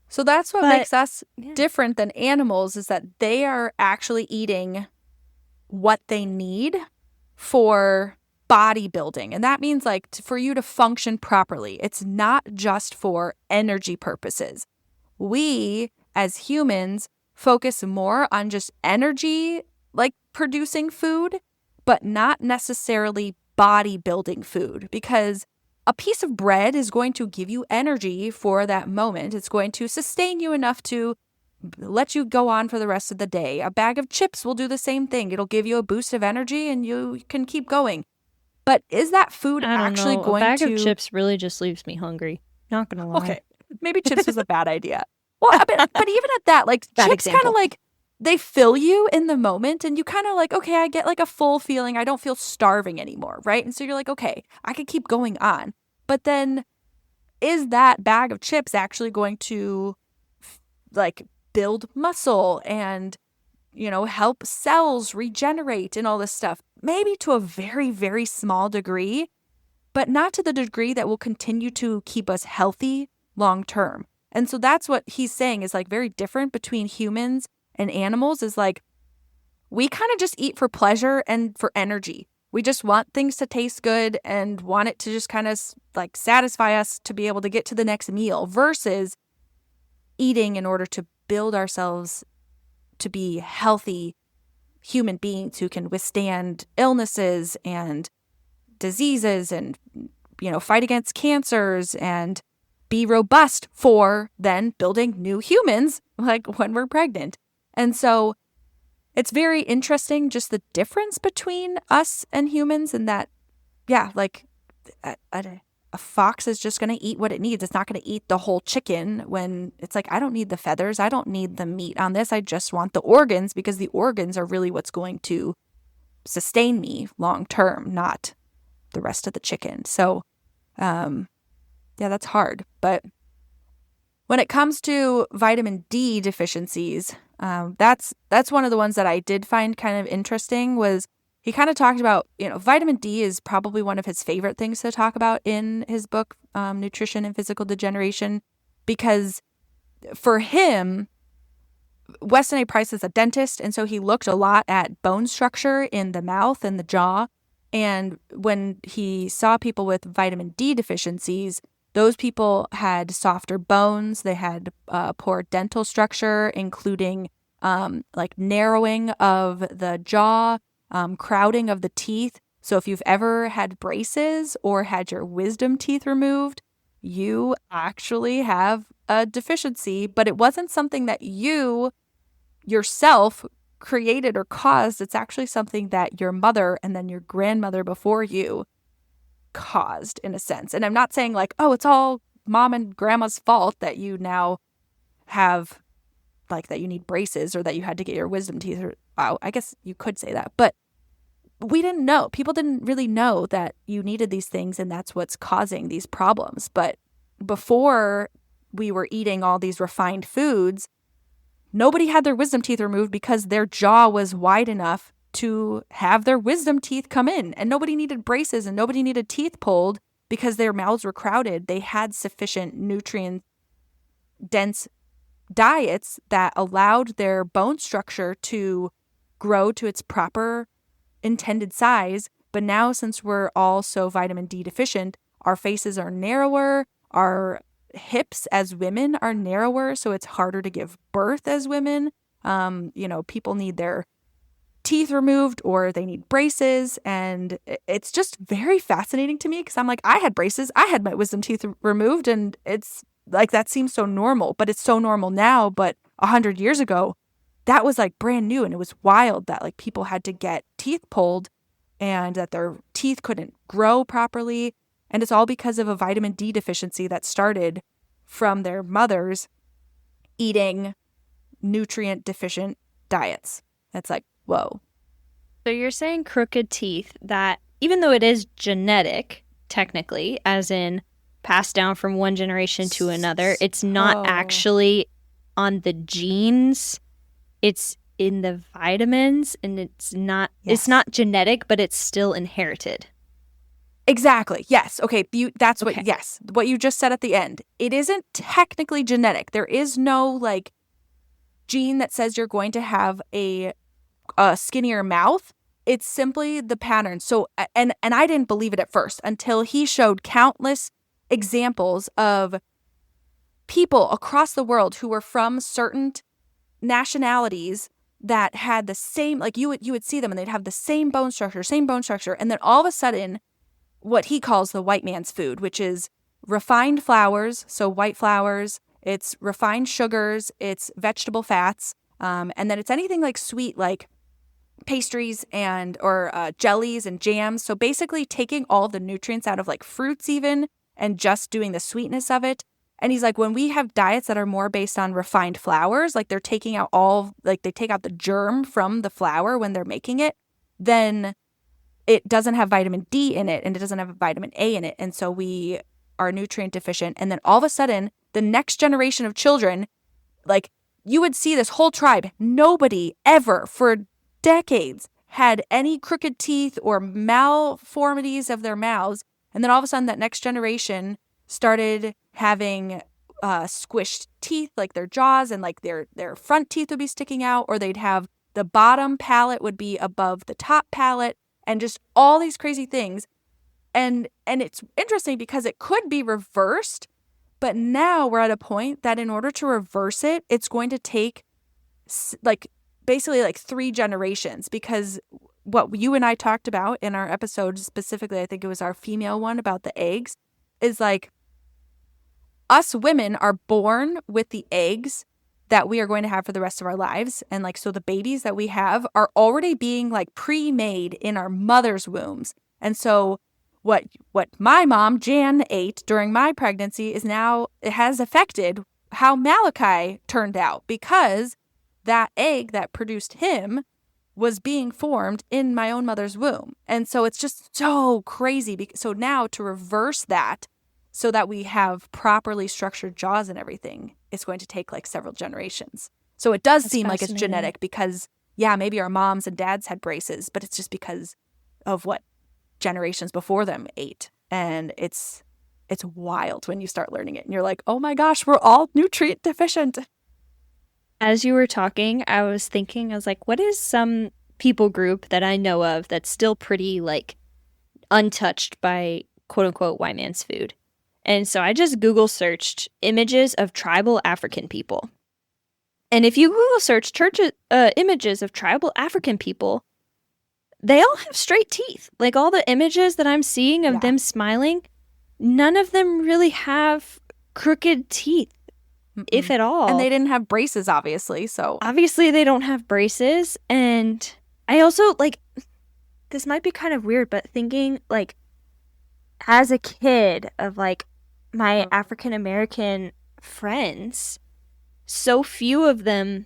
So that's what makes us different than animals, is that they are actually eating what they need for bodybuilding. And that means like for you to function properly. It's not just for energy purposes. We as humans focus more on just energy, like producing food, but not necessarily bodybuilding food, because a piece of bread is going to give you energy for that moment. It's going to sustain you enough to let you go on for the rest of the day. A bag of chips will do the same thing. It'll give you a boost of energy and you can keep going. But is that food actually going to... A bag of chips really just leaves me hungry. Not going to lie. Okay, maybe chips was a bad idea. Well, but even at that, like chips kind of like, they fill you in the moment and you kind of like, okay, I get like a full feeling. I don't feel starving anymore, right? And so you're like, okay, I can keep going on. But then is that bag of chips actually going to like build muscle and, help cells regenerate and all this stuff? Maybe to a very, very small degree, but not to the degree that will continue to keep us healthy long term. And so that's what he's saying is like very different between humans and animals, is like we kind of just eat for pleasure and for energy. We just want things to taste good and want it to just kind of like satisfy us to be able to get to the next meal, versus eating in order to build ourselves to be healthy human beings who can withstand illnesses and diseases and, fight against cancers and be robust for then building new humans like when we're pregnant. And so it's very interesting, just the difference between us and humans, and that, like a fox is just going to eat what it needs. It's not going to eat the whole chicken when it's like, I don't need the feathers. I don't need the meat on this. I just want the organs, because the organs are really what's going to sustain me long term, not the rest of the chicken. So, that's hard. But when it comes to vitamin D deficiencies, that's one of the ones that I did find kind of interesting. Was he kind of talked about, vitamin D is probably one of his favorite things to talk about in his book, Nutrition and Physical Degeneration, because for him, Weston A. Price is a dentist, and so he looked a lot at bone structure in the mouth and the jaw. And when he saw people with vitamin D deficiencies, those people had softer bones. They had poor dental structure, including like narrowing of the jaw, crowding of the teeth. So if you've ever had braces or had your wisdom teeth removed, you actually have a deficiency, but it wasn't something that you yourself created or caused. It's actually something that your mother and then your grandmother before you caused, in a sense. And I'm not saying like, oh, it's all mom and grandma's fault that you now have, like, that you need braces or that you had to get your wisdom teeth. Wow, I guess you could say that. But we didn't know. People didn't really know that you needed these things and that's what's causing these problems. But before we were eating all these refined foods, nobody had their wisdom teeth removed because their jaw was wide enough to have their wisdom teeth come in, and nobody needed braces and nobody needed teeth pulled because their mouths were crowded. They had sufficient nutrient dense diets that allowed their bone structure to grow to its proper intended size. But now, since we're all so vitamin D deficient, our faces are narrower, our hips as women are narrower, so it's harder to give birth as women. People need their teeth removed or they need braces, and it's just very fascinating to me because I'm like, I had braces, I had my wisdom teeth removed, and it's like that seems so normal, but it's so normal now. But 100 years ago, that was like brand new, and it was wild that like people had to get teeth pulled and that their teeth couldn't grow properly. And it's all because of a vitamin D deficiency that started from their mothers eating nutrient deficient diets. That's like, whoa. So you're saying crooked teeth, that even though it is genetic, technically, as in passed down from one generation to another, it's not actually on the genes. It's in the vitamins, and it's not genetic, but it's still inherited. Exactly. Yes. Okay. What you just said at the end. It isn't technically genetic. There is no like gene that says you're going to have a skinnier mouth. It's simply the pattern. So, and I didn't believe it at first until he showed countless examples of people across the world who were from certain nationalities that had the same, like you would see them and they'd have the same bone structure. And then all of a sudden, what he calls the white man's food, which is refined flours, so white flours, it's refined sugars, it's vegetable fats, and then it's anything like sweet, like pastries and or jellies and jams. So basically taking all the nutrients out of like fruits even and just doing the sweetness of it. And he's like, when we have diets that are more based on refined flours, like they're taking out they take out the germ from the flour when they're making it, then it doesn't have vitamin D in it and it doesn't have vitamin A in it. And so we are nutrient deficient. And then all of a sudden, the next generation of children, like you would see this whole tribe, nobody ever for decades had any crooked teeth or malformities of their mouths. And then all of a sudden, that next generation started having squished teeth, like their jaws and like their front teeth would be sticking out, or they'd have the bottom palate would be above the top palate. And just all these crazy things. And it's interesting because it could be reversed, but now we're at a point that in order to reverse it, it's going to take basically 3 generations, because what you and I talked about in our episode, specifically, I think it was our female one about the eggs, is like us women are born with the eggs that we are going to have for the rest of our lives. And so the babies that we have are already being pre-made in our mother's wombs. And so what my mom, Jan, ate during my pregnancy is now, it has affected how Malachi turned out, because that egg that produced him was being formed in my own mother's womb. And so it's just so crazy. So now to reverse that so that we have properly structured jaws and everything, it's going to take several generations. So it does seem like it's genetic because, yeah, maybe our moms and dads had braces, but it's just because of what generations before them ate. And it's wild when you start learning it. And you're like, oh my gosh, we're all nutrient deficient. As you were talking, I was like, what is some people group that I know of that's still pretty untouched by quote unquote white man's food? And so I just Google searched images of tribal African people. And if you Google search images of tribal African people, they all have straight teeth. All the images that I'm seeing of them smiling, none of them really have crooked teeth, if at all. And they didn't have braces, obviously. So obviously they don't have braces. And I also, this might be kind of weird, but thinking, as a kid of, my African-American friends, so few of them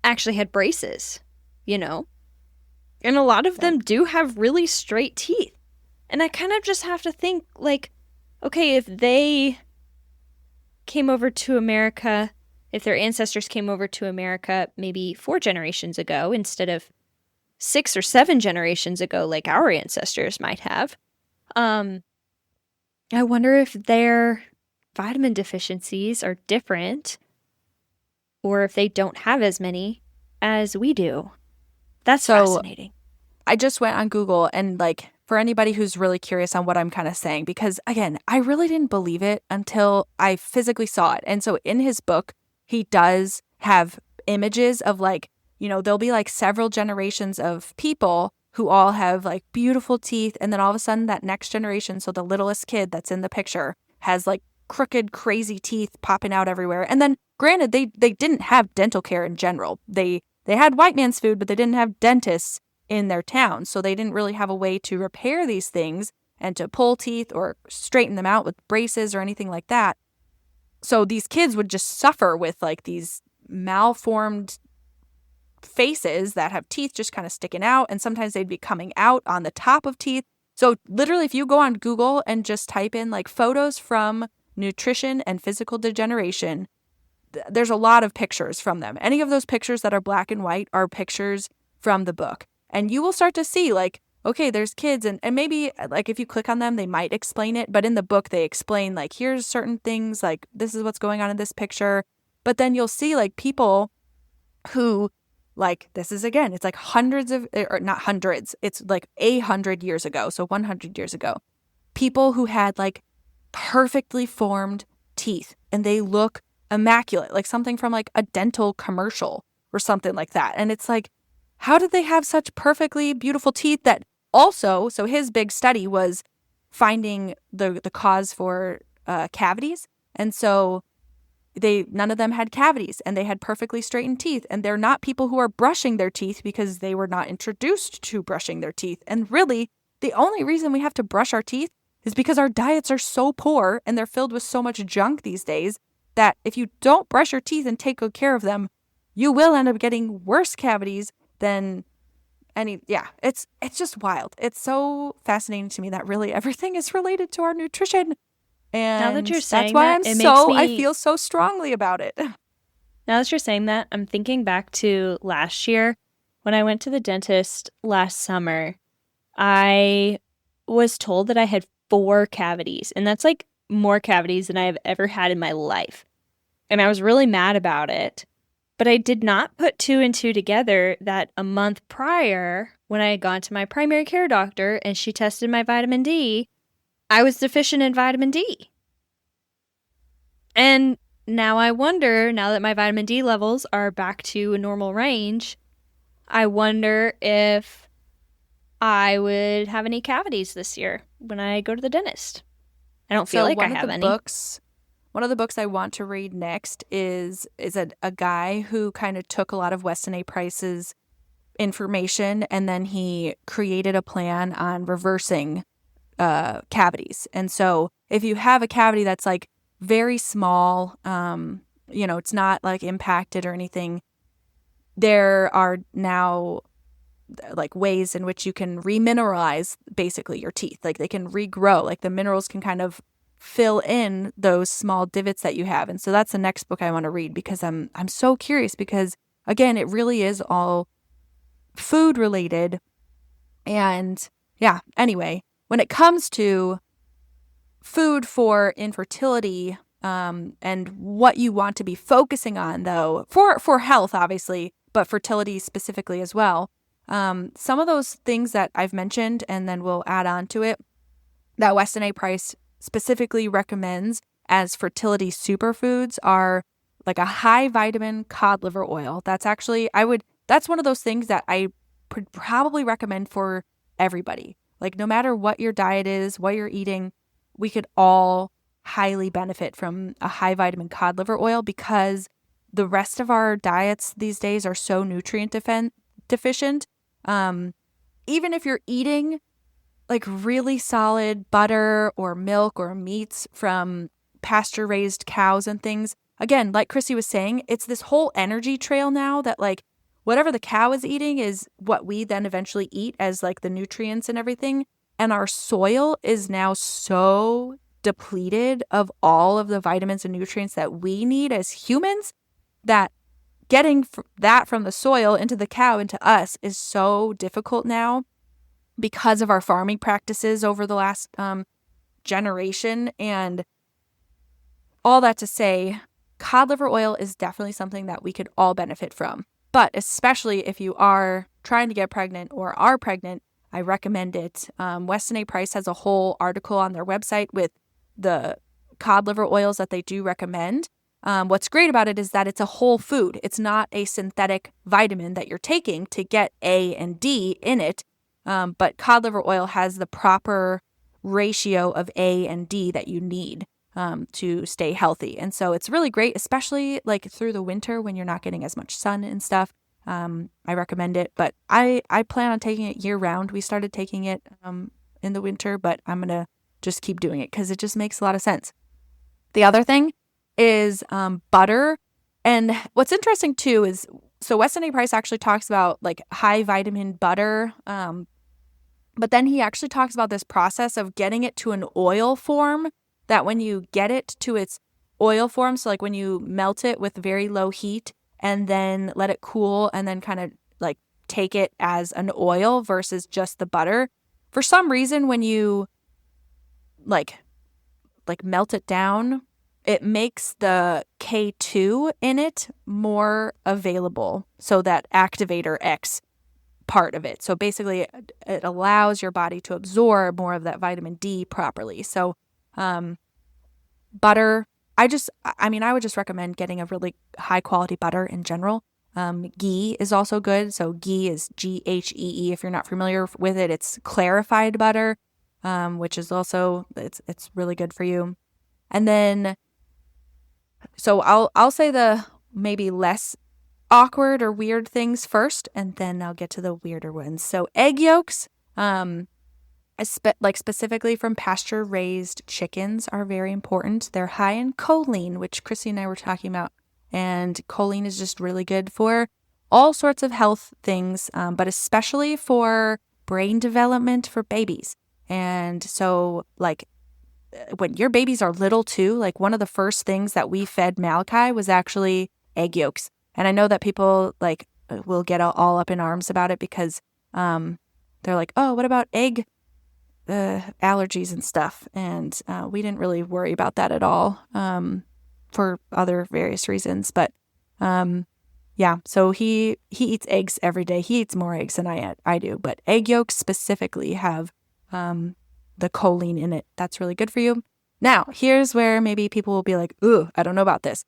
actually had braces, And a lot of them do have really straight teeth. And I kind of just have to think, okay, if they came over to America if their ancestors came over to America maybe 4 generations ago instead of 6 or 7 generations ago like our ancestors might have. I wonder if their vitamin deficiencies are different or if they don't have as many as we do. That's fascinating. I just went on Google and like for anybody who's really curious on what I'm kind of saying, because again, I really didn't believe it until I physically saw it. And so in his book, he does have images of like, you know, there'll be like several generations of people who all have like beautiful teeth. And then all of a sudden that next generation, so the littlest kid that's in the picture has like crooked, crazy teeth popping out everywhere. And then granted, they didn't have dental care in general. They had white man's food, but they didn't have dentists in their town. So they didn't really have a way to repair these things and to pull teeth or straighten them out with braces or anything like that. So these kids would just suffer with like these malformed faces that have teeth just kind of sticking out. And sometimes they'd be coming out on the top of teeth. So literally, if you go on Google and just type in like photos from nutrition and physical degeneration, there's a lot of pictures from them. Any of those pictures that are black and white are pictures from the book. And you will start to see like, okay, there's kids and maybe like if you click on them, they might explain it. But in the book, they explain like, here's certain things, like this is what's going on in this picture. But then you'll see like people who like, this is again, it's like hundreds of, or not hundreds, it's like 100 years ago. So 100 years ago, people who had like perfectly formed teeth and they look immaculate, like something from like a dental commercial or something like that. And it's like, how did they have such perfectly beautiful teeth that also, so his big study was finding the cause for cavities. And so none of them had cavities and they had perfectly straightened teeth. And they're not people who are brushing their teeth because they were not introduced to brushing their teeth. And really, the only reason we have to brush our teeth is because our diets are so poor and they're filled with so much junk these days that if you don't brush your teeth and take good care of them, you will end up getting worse cavities than any. Yeah, it's just wild. It's so fascinating to me that really everything is related to our nutrition. And now that you're saying that's why that, I feel so strongly about it. Now that you're saying that, I'm thinking back to last year when I went to the dentist last summer. I was told that I had 4 cavities, and that's like more cavities than I have ever had in my life. And I was really mad about it. But I did not put 2 and 2 together that a month prior, when I had gone to my primary care doctor and she tested my vitamin D, I was deficient in vitamin D. And now I wonder, now that my vitamin D levels are back to a normal range, I wonder if I would have any cavities this year when I go to the dentist. I don't feel like I have any. One of the books I want to read next is a guy who kind of took a lot of Weston A. Price's information and then he created a plan on reversing cavities. And so if you have a cavity that's like very small, it's not like impacted or anything, there are now like ways in which you can remineralize basically your teeth. Like they can regrow, like the minerals can kind of fill in those small divots that you have. And so that's the next book I want to read because I'm so curious because again, it really is all food related. And yeah, anyway, when it comes to food for infertility, and what you want to be focusing on though, for health, obviously, but fertility specifically as well. Some of those things that I've mentioned, and then we'll add on to it, that Weston A. Price specifically recommends as fertility superfoods are like a high vitamin cod liver oil. That's actually, that's one of those things that I would probably recommend for everybody. Like no matter what your diet is, what you're eating, we could all highly benefit from a high vitamin cod liver oil because the rest of our diets these days are so nutrient deficient. Even if you're eating like really solid butter or milk or meats from pasture raised cows and things, again, like Chrissy was saying, it's this whole energy trail now that like whatever the cow is eating is what we then eventually eat as like the nutrients and everything. And our soil is now so depleted of all of the vitamins and nutrients that we need as humans that getting that from the soil into the cow into us is so difficult now because of our farming practices over the last generation. And all that to say, cod liver oil is definitely something that we could all benefit from. But especially if you are trying to get pregnant or are pregnant, I recommend it. Weston A. Price has a whole article on their website with the cod liver oils that they do recommend. What's great about it is that it's a whole food. It's not a synthetic vitamin that you're taking to get A and D in it. But cod liver oil has the proper ratio of A and D that you need to stay healthy. And so it's really great, especially like through the winter when you're not getting as much sun and stuff. I recommend it, but I plan on taking it year round. We started taking it in the winter, but I'm going to just keep doing it because it just makes a lot of sense. The other thing is butter. And what's interesting too is, so Weston A. Price actually talks about like high vitamin butter, but then he actually talks about this process of getting it to an oil form, that when you get it to its oil form, so like when you melt it with very low heat and then let it cool and then kind of like take it as an oil versus just the butter, for some reason when you like melt it down, it makes the K2 in it more available, so that Activator X part of it. So basically it allows your body to absorb more of that vitamin D properly. So butter, I would just recommend getting a really high quality butter in general. Ghee is also good. So ghee is Ghee. If you're not familiar with it, it's clarified butter, which is also, it's really good for you. And then, so I'll say the maybe less awkward or weird things first, and then I'll get to the weirder ones. So egg yolks, specifically from pasture-raised chickens, are very important. They're high in choline, which Chrissy and I were talking about. And choline is just really good for all sorts of health things, but especially for brain development for babies. And so, like, when your babies are little too, like one of the first things that we fed Malachi was actually egg yolks. And I know that people like will get all up in arms about it because they're like, oh, what about egg allergies and stuff? And we didn't really worry about that at all for other various reasons. But yeah, so he eats eggs every day. He eats more eggs than I do. But egg yolks specifically have the choline in it. That's really good for you. Now, here's where maybe people will be like, ooh, I don't know about this.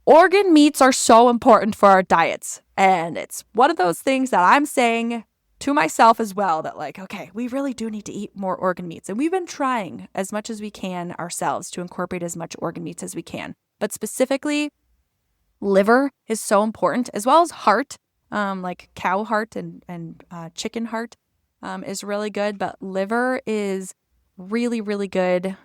Organ meats are so important for our diets. And it's one of those things that I'm saying to myself as well, that like, okay, we really do need to eat more organ meats. And we've been trying as much as we can ourselves to incorporate as much organ meats as we can. But specifically, liver is so important, as well as heart, like cow heart and chicken heart. Is really good, but liver is really, really good.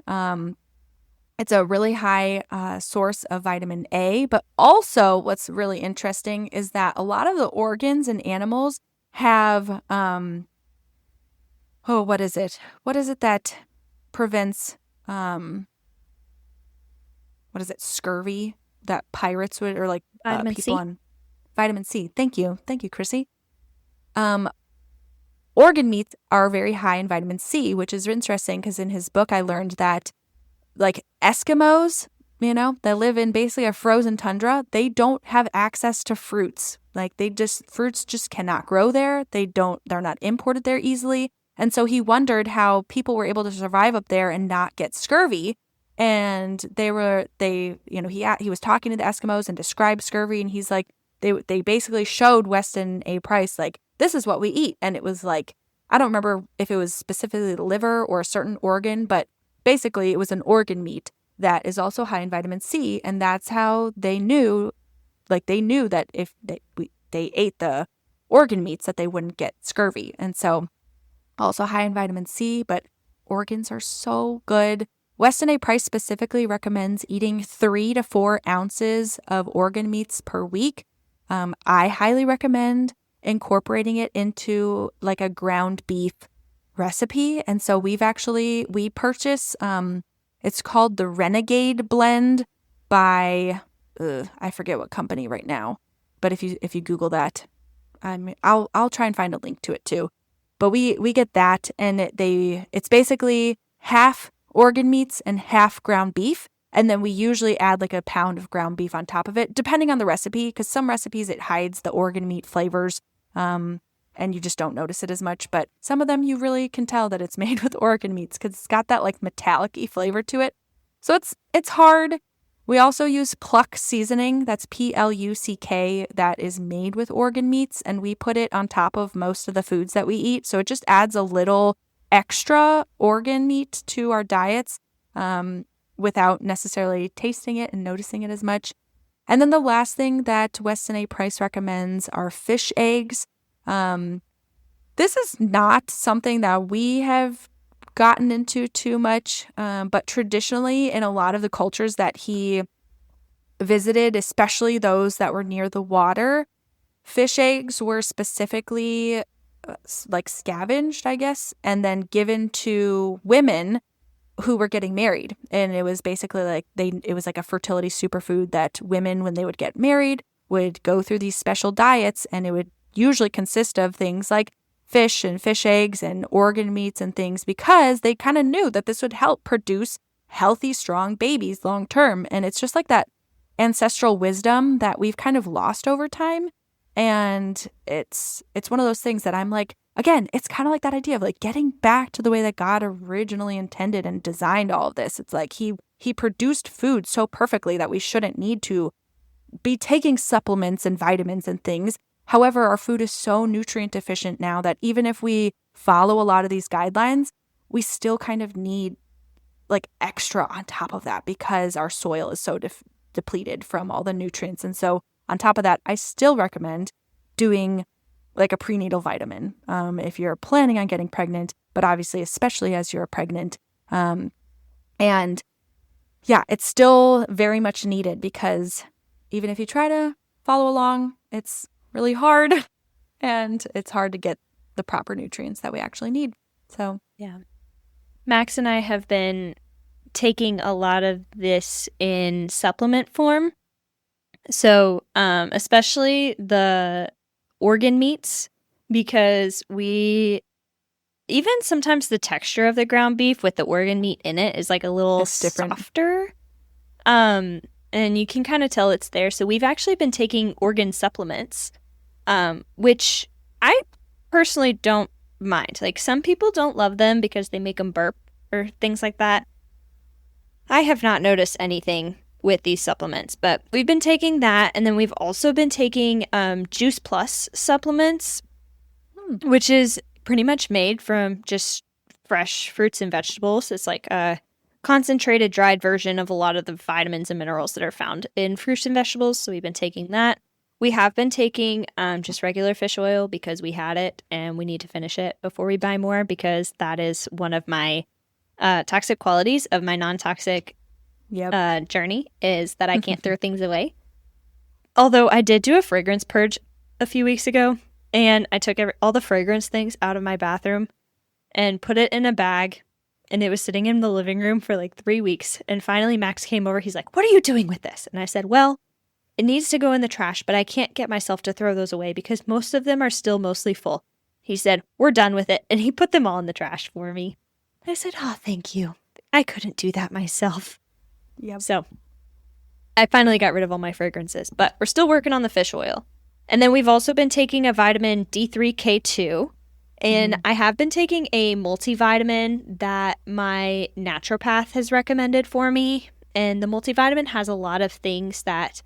It's a really high source of vitamin A, but also what's really interesting is that a lot of the organs in animals have, what is it? What is it that prevents, scurvy that pirates would, or like Vitamin people C. on vitamin C. Thank you, Chrissy. Organ meats are very high in vitamin C, which is interesting because in his book, I learned that like Eskimos, that live in basically a frozen tundra, they don't have access to fruits. Like fruits just cannot grow there. They're not imported there easily. And so he wondered how people were able to survive up there and not get scurvy. And he was talking to the Eskimos and described scurvy. And he's like, they basically showed Weston A. Price, like, this is what we eat. And it was like, I don't remember if it was specifically the liver or a certain organ, but basically it was an organ meat that is also high in vitamin C. And that's how they knew that if they ate the organ meats that they wouldn't get scurvy. And so also high in vitamin C, but organs are so good. Weston A. Price specifically recommends eating 3 to 4 ounces of organ meats per week. I highly recommend incorporating it into like a ground beef recipe. And so we purchase, it's called the Renegade Blend by I forget what company right now, but if you Google that, I'll try and find a link to it too. But we get that, and it's basically half organ meats and half ground beef. And then we usually add like a pound of ground beef on top of it, depending on the recipe, because some recipes it hides the organ meat flavors, and you just don't notice it as much. But some of them you really can tell that it's made with organ meats because it's got that like metallic-y flavor to it. So it's hard. We also use pluck seasoning. That's Pluck, that is made with organ meats, and we put it on top of most of the foods that we eat. So it just adds a little extra organ meat to our diets without necessarily tasting it and noticing it as much. And then the last thing that Weston A. Price recommends are fish eggs. This is not something that we have gotten into too much, but traditionally in a lot of the cultures that he visited, especially those that were near the water, fish eggs were specifically like scavenged, I guess, and then given to women who were getting married. And it was basically like it was like a fertility superfood that women, when they would get married, would go through these special diets, and it would usually consist of things like fish and fish eggs and organ meats and things, because they kind of knew that this would help produce healthy, strong babies long term. And it's just like that ancestral wisdom that we've kind of lost over time. And it's one of those things that I'm like, again, it's kind of like that idea of like getting back to the way that God originally intended and designed all of this. It's like he produced food so perfectly that we shouldn't need to be taking supplements and vitamins and things. However, our food is so nutrient deficient now that even if we follow a lot of these guidelines, we still kind of need like extra on top of that because our soil is so depleted from all the nutrients. And so on top of that, I still recommend doing like a prenatal vitamin if you're planning on getting pregnant, but obviously, especially as you're pregnant. And yeah, it's still very much needed because even if you try to follow along, it's really hard and it's hard to get the proper nutrients that we actually need. So, yeah. Max and I have been taking a lot of this in supplement form. So, especially the organ meats, because even sometimes the texture of the ground beef with the organ meat in it is like a little softer. And you can kind of tell it's there. So we've actually been taking organ supplements, which I personally don't mind. Like some people don't love them because they make them burp or things like that. I have not noticed anything with these supplements, but we've been taking that. And then we've also been taking Juice Plus supplements, which is pretty much made from just fresh fruits and vegetables. It's like a concentrated, dried version of a lot of the vitamins and minerals that are found in fruits and vegetables. So we've been taking that. We have been taking just regular fish oil because we had it and we need to finish it before we buy more, because that is one of my toxic qualities of my non-toxic journey, is that I can't throw things away. Although I did do a fragrance purge a few weeks ago, and I took all the fragrance things out of my bathroom and put it in a bag, and it was sitting in the living room for like 3 weeks. And finally Max came over. He's like, "What are you doing with this?" And I said, "Well, it needs to go in the trash, but I can't get myself to throw those away because most of them are still mostly full." He said, "We're done with it." And he put them all in the trash for me. I said, "Oh, thank you. I couldn't do that myself." Yep. So I finally got rid of all my fragrances, but we're still working on the fish oil. And then we've also been taking a vitamin D3K2, and I have been taking a multivitamin that my naturopath has recommended for me. And the multivitamin has a lot of things that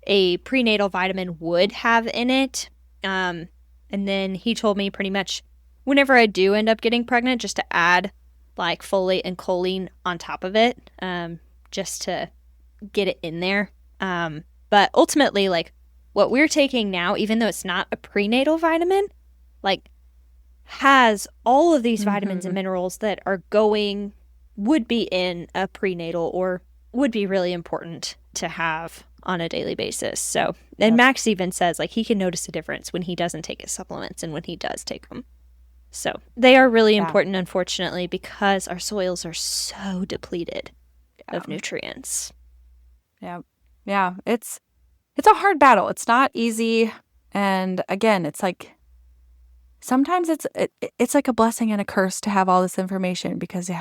a prenatal vitamin would have in it. And then he told me pretty much whenever I do end up getting pregnant, just to add like folate and choline on top of it, just to get it in there. But ultimately, like what we're taking now, even though it's not a prenatal vitamin, like has all of these vitamins and minerals that would be in a prenatal or would be really important to have on a daily basis. So, and Max even says like he can notice a difference when he doesn't take his supplements and when he does take them. So they are really important, unfortunately, because our soils are so depleted of nutrients. Yeah. Yeah. It's a hard battle. It's not easy. And again, it's like sometimes it's like a blessing and a curse to have all this information because you're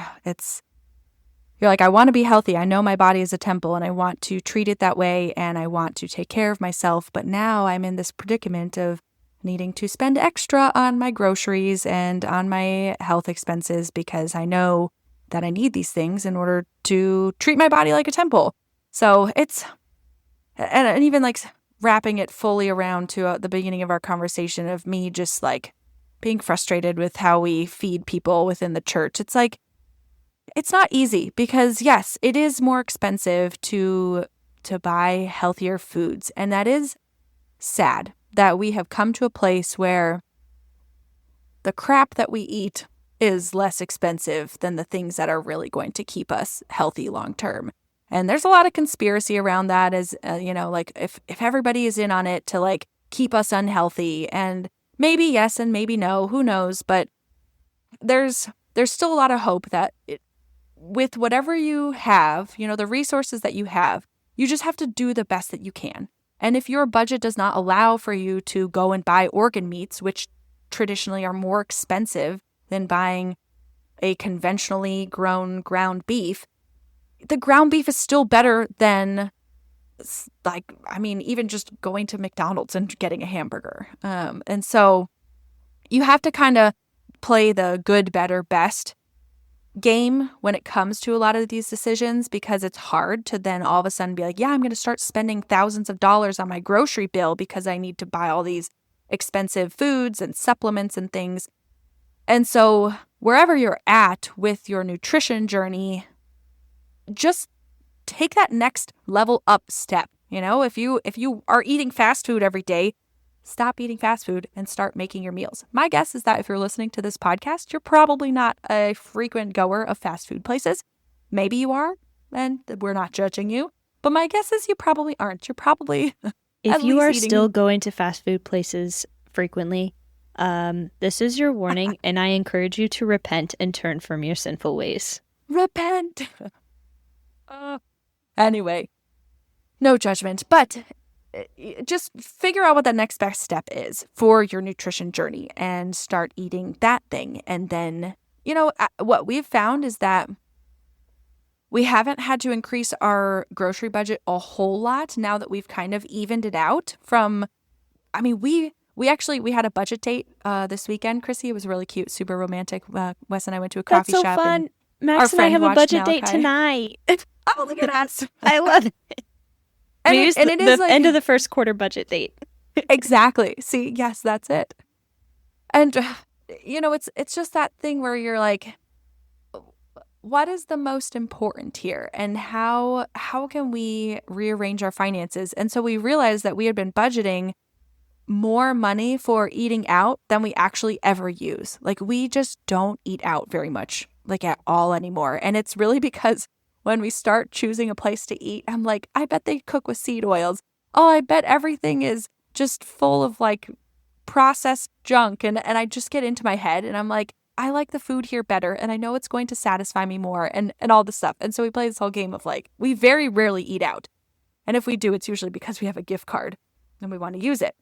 like, I want to be healthy. I know my body is a temple and I want to treat it that way and I want to take care of myself. But now I'm in this predicament of needing to spend extra on my groceries and on my health expenses because I know that I need these things in order to treat my body like a temple. So and even like wrapping it fully around to the beginning of our conversation of me just like being frustrated with how we feed people within the church. It's like, it's not easy because yes, it is more expensive to buy healthier foods. And that is sad that we have come to a place where the crap that we eat is less expensive than the things that are really going to keep us healthy long term. And there's a lot of conspiracy around that as, like if everybody is in on it to like keep us unhealthy and maybe yes and maybe no, who knows? But there's still a lot of hope that with whatever you have, the resources that you have, you just have to do the best that you can. And if your budget does not allow for you to go and buy organ meats, which traditionally are more expensive than buying a conventionally grown ground beef, the ground beef is still better than even just going to McDonald's and getting a hamburger. And so you have to kind of play the good, better, best game when it comes to a lot of these decisions because it's hard to then all of a sudden be like, yeah, I'm going to start spending thousands of dollars on my grocery bill because I need to buy all these expensive foods and supplements and things. And so wherever you're at with your nutrition journey, just take that next level up step. If you are eating fast food every day, stop eating fast food and start making your meals. My guess is that if you're listening to this podcast, you're probably not a frequent goer of fast food places. Maybe you are, and we're not judging you. But my guess is you probably aren't. You're probably if you are still going to fast food places frequently, this is your warning, and I encourage you to repent and turn from your sinful ways. Repent. Anyway, no judgment, but just figure out what the next best step is for your nutrition journey and start eating that thing. And then, what we've found is that we haven't had to increase our grocery budget a whole lot now that we've kind of evened it out from, we had a budget date this weekend, Chrissy. It was really cute, super romantic. Wes and I went to a coffee shop. That's so fun. Max and I have a budget date tonight. Oh, look at us. I love it. And it is the end of the first quarter budget date. Exactly. See, yes, that's it. And, it's just that thing where you're like, what is the most important here? And how can we rearrange our finances? And so we realized that we had been budgeting more money for eating out than we actually ever use. Like, we just don't eat out very much, like at all anymore. And it's really because when we start choosing a place to eat, I'm like, I bet they cook with seed oils. Oh, I bet everything is just full of like processed junk. And I just get into my head and I'm like, I like the food here better. And I know it's going to satisfy me more and all this stuff. And so we play this whole game of like, we very rarely eat out. And if we do, it's usually because we have a gift card and we want to use it.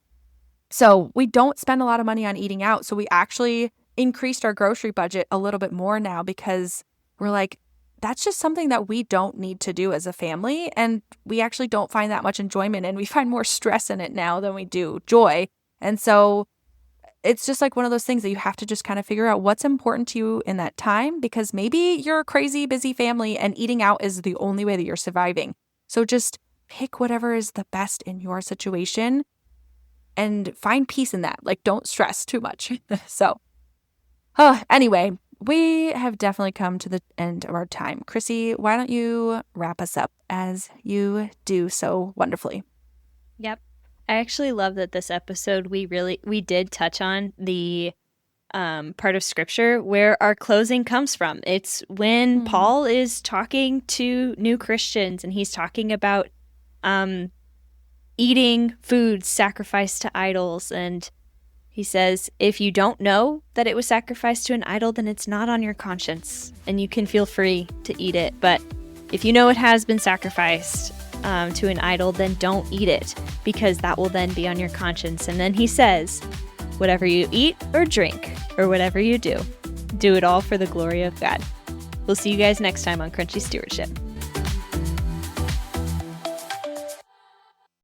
So we don't spend a lot of money on eating out. So we actually increased our grocery budget a little bit more now because we're like, that's just something that we don't need to do as a family. And we actually don't find that much enjoyment and we find more stress in it now than we do joy. And so it's just like one of those things that you have to just kind of figure out what's important to you in that time because maybe you're a crazy, busy family and eating out is the only way that you're surviving. So just pick whatever is the best in your situation and find peace in that. Like, don't stress too much. Anyway, we have definitely come to the end of our time. Chrissy, why don't you wrap us up as you do so wonderfully? Yep. I actually love that this episode we did touch on the part of scripture where our closing comes from. It's when Paul is talking to new Christians and he's talking about eating foods sacrificed to idols, and he says, if you don't know that it was sacrificed to an idol, then it's not on your conscience and you can feel free to eat it. But if you know it has been sacrificed, to an idol, then don't eat it, because that will then be on your conscience. And then he says, whatever you eat or drink or whatever you do, do it all for the glory of God. We'll see you guys next time on Crunchy Stewardship.